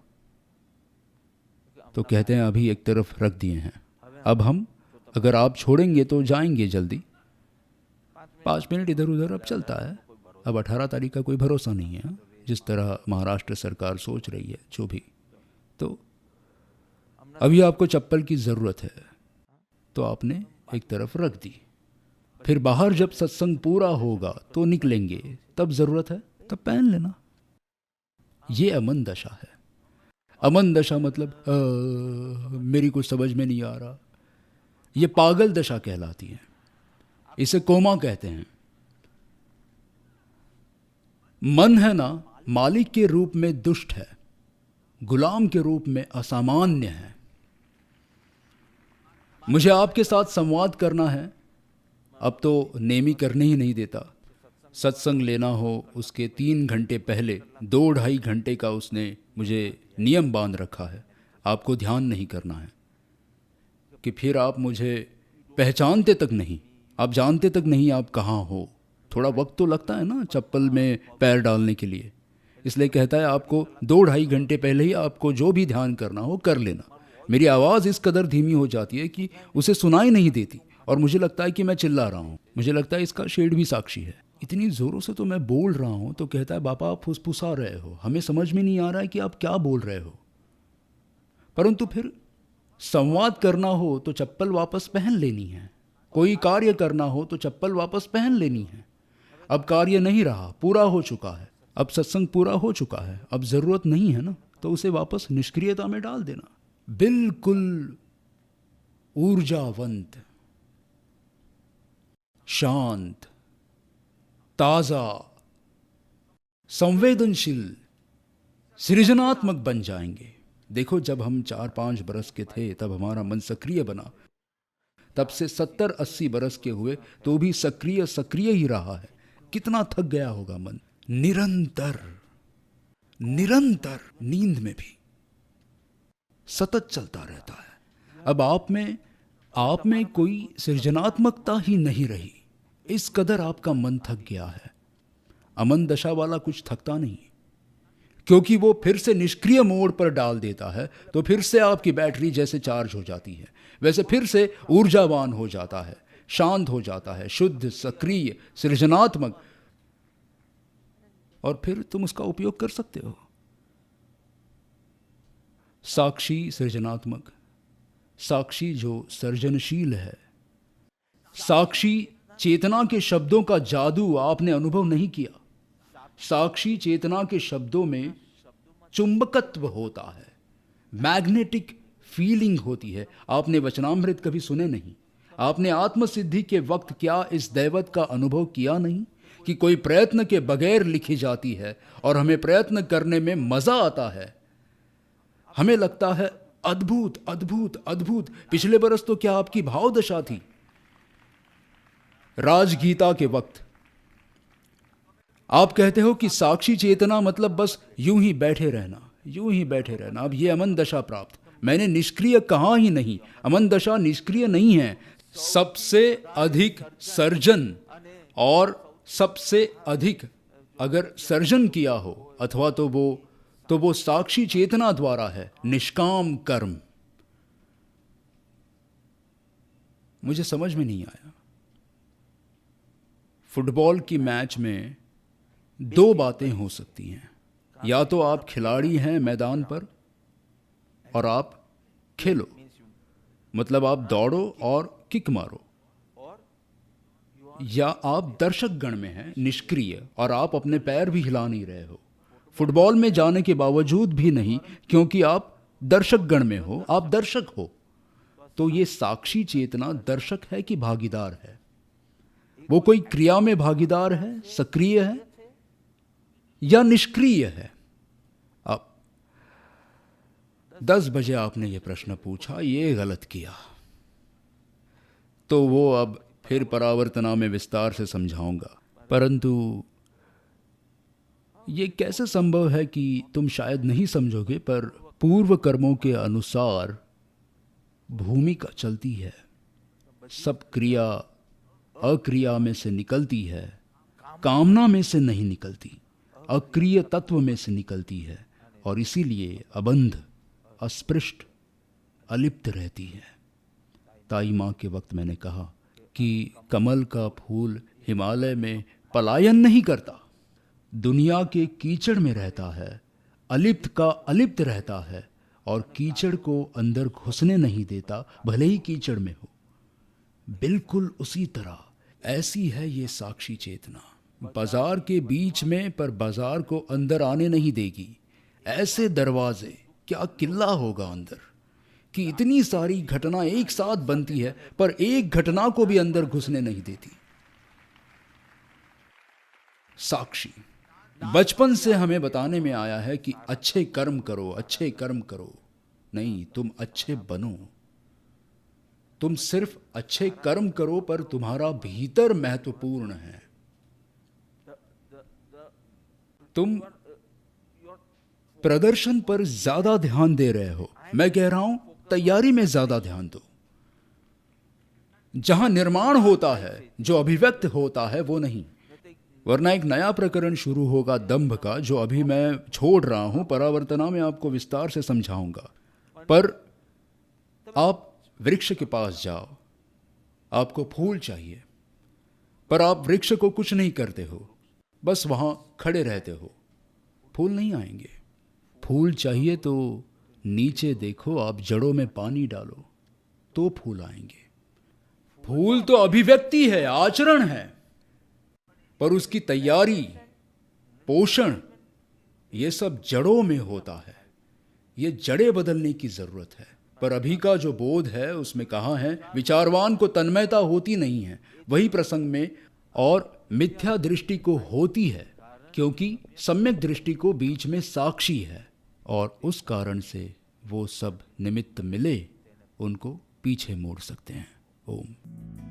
तो कहते हैं अभी एक तरफ रख दिए हैं, अब हम, अगर आप छोड़ेंगे तो जाएंगे जल्दी। 5 मिनट इधर उधर अब चलता है। अब 18 तारीख का कोई भरोसा नहीं है, जिस तरह महाराष्ट्र सरकार सोच रही है, जो भी। तो अभी आपको चप्पल की ज़रूरत है तो आपने एक तरफ रख दी, फिर बाहर जब सत्संग पूरा होगा तो निकलेंगे, तब ज़रूरत है तब पहन लेना। ये अमन दशा है। अमन दशा मतलब मेरी कुछ समझ में नहीं आ रहा, ये पागल दशा कहलाती है, इसे कोमा कहते हैं। मन है ना, मालिक के रूप में दुष्ट है, गुलाम के रूप में असामान्य है। मुझे आपके साथ संवाद करना है, अब तो नेमी करने ही नहीं देता। सत्संग लेना हो उसके 3 घंटे पहले 2-2.5 घंटे का उसने मुझे नियम बांध रखा है, आपको ध्यान नहीं करना है, कि फिर आप मुझे पहचानते तक नहीं, आप जानते तक नहीं आप कहाँ हो। थोड़ा वक्त तो लगता है ना चप्पल में पैर डालने के लिए, इसलिए कहता है आपको 2-2.5 घंटे पहले ही आपको जो भी ध्यान करना हो कर लेना। मेरी आवाज़ इस कदर धीमी हो जाती है कि उसे सुनाई नहीं देती और मुझे लगता है कि मैं चिल्ला रहा हूँ। मुझे लगता है इसका शेड भी साक्षी है, इतनी ज़ोरों से तो मैं बोल रहा हूँ। तो कहता है बापा आप फुसफुसा रहे हो, हमें समझ में नहीं आ रहा है कि आप क्या बोल रहे हो। परंतु फिर संवाद करना हो तो चप्पल वापस पहन लेनी है, कोई कार्य करना हो तो चप्पल वापस पहन लेनी है। अब कार्य नहीं रहा, पूरा हो चुका है, अब सत्संग पूरा हो चुका है, अब ज़रूरत नहीं है ना, तो उसे वापस निष्क्रियता में डाल देना। बिल्कुल ऊर्जावंत, शांत, ताजा, संवेदनशील, सृजनात्मक बन जाएंगे। देखो, जब हम 4-5 बरस के थे तब हमारा मन सक्रिय बना, तब से 70-80 बरस के हुए तो भी सक्रिय सक्रिय ही रहा है। कितना थक गया होगा मन, निरंतर निरंतर नींद में भी सतत चलता रहता है। अब आप में कोई सृजनात्मकता ही नहीं रही, इस कदर आपका मन थक गया है। अमन दशा वाला कुछ थकता नहीं, क्योंकि वो फिर से निष्क्रिय मोड पर डाल देता है, तो फिर से आपकी बैटरी जैसे चार्ज हो जाती है, वैसे फिर से ऊर्जावान हो जाता है, शांत हो जाता है, शुद्ध, सक्रिय, सृजनात्मक, और फिर तुम उसका उपयोग कर सकते हो। साक्षी सृजनात्मक, साक्षी जो सर्जनशील है, साक्षी चेतना के शब्दों का जादू आपने अनुभव नहीं किया। साक्षी चेतना के शब्दों में चुंबकत्व होता है, मैग्नेटिक फीलिंग होती है। आपने वचनामृत कभी सुने नहीं? आपने आत्मसिद्धि के वक्त क्या इस दैवत का अनुभव किया नहीं कि कोई प्रयत्न के बगैर लिखी जाती है और हमें प्रयत्न करने में मजा आता है। हमें लगता है अद्भुत अद्भुत अद्भुत। पिछले बरस तो क्या आपकी भाव दशा थी राजगीता के वक्त। आप कहते हो कि साक्षी चेतना मतलब बस यूं ही बैठे रहना, यूं ही बैठे रहना। अब ये अमन दशा प्राप्त, मैंने निष्क्रिय कहा ही नहीं, अमन दशा निष्क्रिय नहीं है। सबसे अधिक सर्जन, और सबसे अधिक अगर सर्जन किया हो अथवा तो वो साक्षी चेतना द्वारा है, निष्काम कर्म। मुझे समझ में नहीं आया। फुटबॉल की मैच में दो बातें हो सकती हैं, या तो आप खिलाड़ी हैं मैदान पर और आप खेलो, मतलब आप दौड़ो और किक मारो, या आप दर्शक गण में हैं निष्क्रिय और आप अपने पैर भी हिला नहीं रहे हो, फुटबॉल में जाने के बावजूद भी नहीं, क्योंकि आप दर्शक गण में हो, आप दर्शक हो। तो ये साक्षी चेतना दर्शक है कि भागीदार है? वो कोई क्रिया में भागीदार है, सक्रिय है या निष्क्रिय है? अब 10 बजे आपने ये प्रश्न पूछा, ये गलत किया, तो वो अब फिर परावर्तना में विस्तार से समझाऊंगा। परंतु ये कैसे संभव है कि तुम शायद नहीं समझोगे, पर पूर्व कर्मों के अनुसार भूमिका चलती है। सब क्रिया अक्रिया में से निकलती है, कामना में से नहीं निकलती, अक्रिय तत्व में से निकलती है, और इसीलिए अबंध, अस्पृष्ट, अलिप्त रहती है। ताई माँ के वक्त मैंने कहा कि कमल का फूल हिमालय में पलायन नहीं करता, दुनिया के कीचड़ में रहता है, अलिप्त का अलिप्त रहता है, और कीचड़ को अंदर घुसने नहीं देता, भले ही कीचड़ में हो। बिल्कुल उसी तरह ऐसी है ये साक्षी चेतना, बाजार के बीच में, पर बाजार को अंदर आने नहीं देगी। ऐसे दरवाजे, क्या किला होगा अंदर, कि इतनी सारी घटना एक साथ बनती है पर एक घटना को भी अंदर घुसने नहीं देती। साक्षी बचपन से हमें बताने में आया है कि अच्छे कर्म करो, अच्छे कर्म करो। नहीं, तुम अच्छे बनो। तुम सिर्फ अच्छे कर्म करो, पर तुम्हारा भीतर महत्वपूर्ण है। तुम प्रदर्शन पर ज्यादा ध्यान दे रहे हो। मैं कह रहा हूं तैयारी में ज्यादा ध्यान दो। जहां निर्माण होता है, जो अभिव्यक्त होता है, वो नहीं। वरना एक नया प्रकरण शुरू होगा दंभ का, जो अभी मैं छोड़ रहा हूं, परावर्तना में आपको विस्तार से समझाऊंगा। पर आप वृक्ष के पास जाओ, आपको फूल चाहिए, पर आप वृक्ष को कुछ नहीं करते हो, बस वहां खड़े रहते हो, फूल नहीं आएंगे। फूल चाहिए तो नीचे देखो, आप जड़ों में पानी डालो तो फूल आएंगे। फूल तो अभिव्यक्ति है, आचरण है, पर उसकी तैयारी, पोषण, ये सब जड़ों में होता है। ये जड़ें बदलने की जरूरत है। पर अभी का जो बोध है उसमें कहाँ है, विचारवान को तन्मयता होती नहीं है। वही प्रसंग में और मिथ्या दृष्टि को होती है क्योंकि सम्यक दृष्टि को बीच में साक्षी है, और उस कारण से वो सब निमित्त मिले उनको पीछे मोड़ सकते हैं। ओम।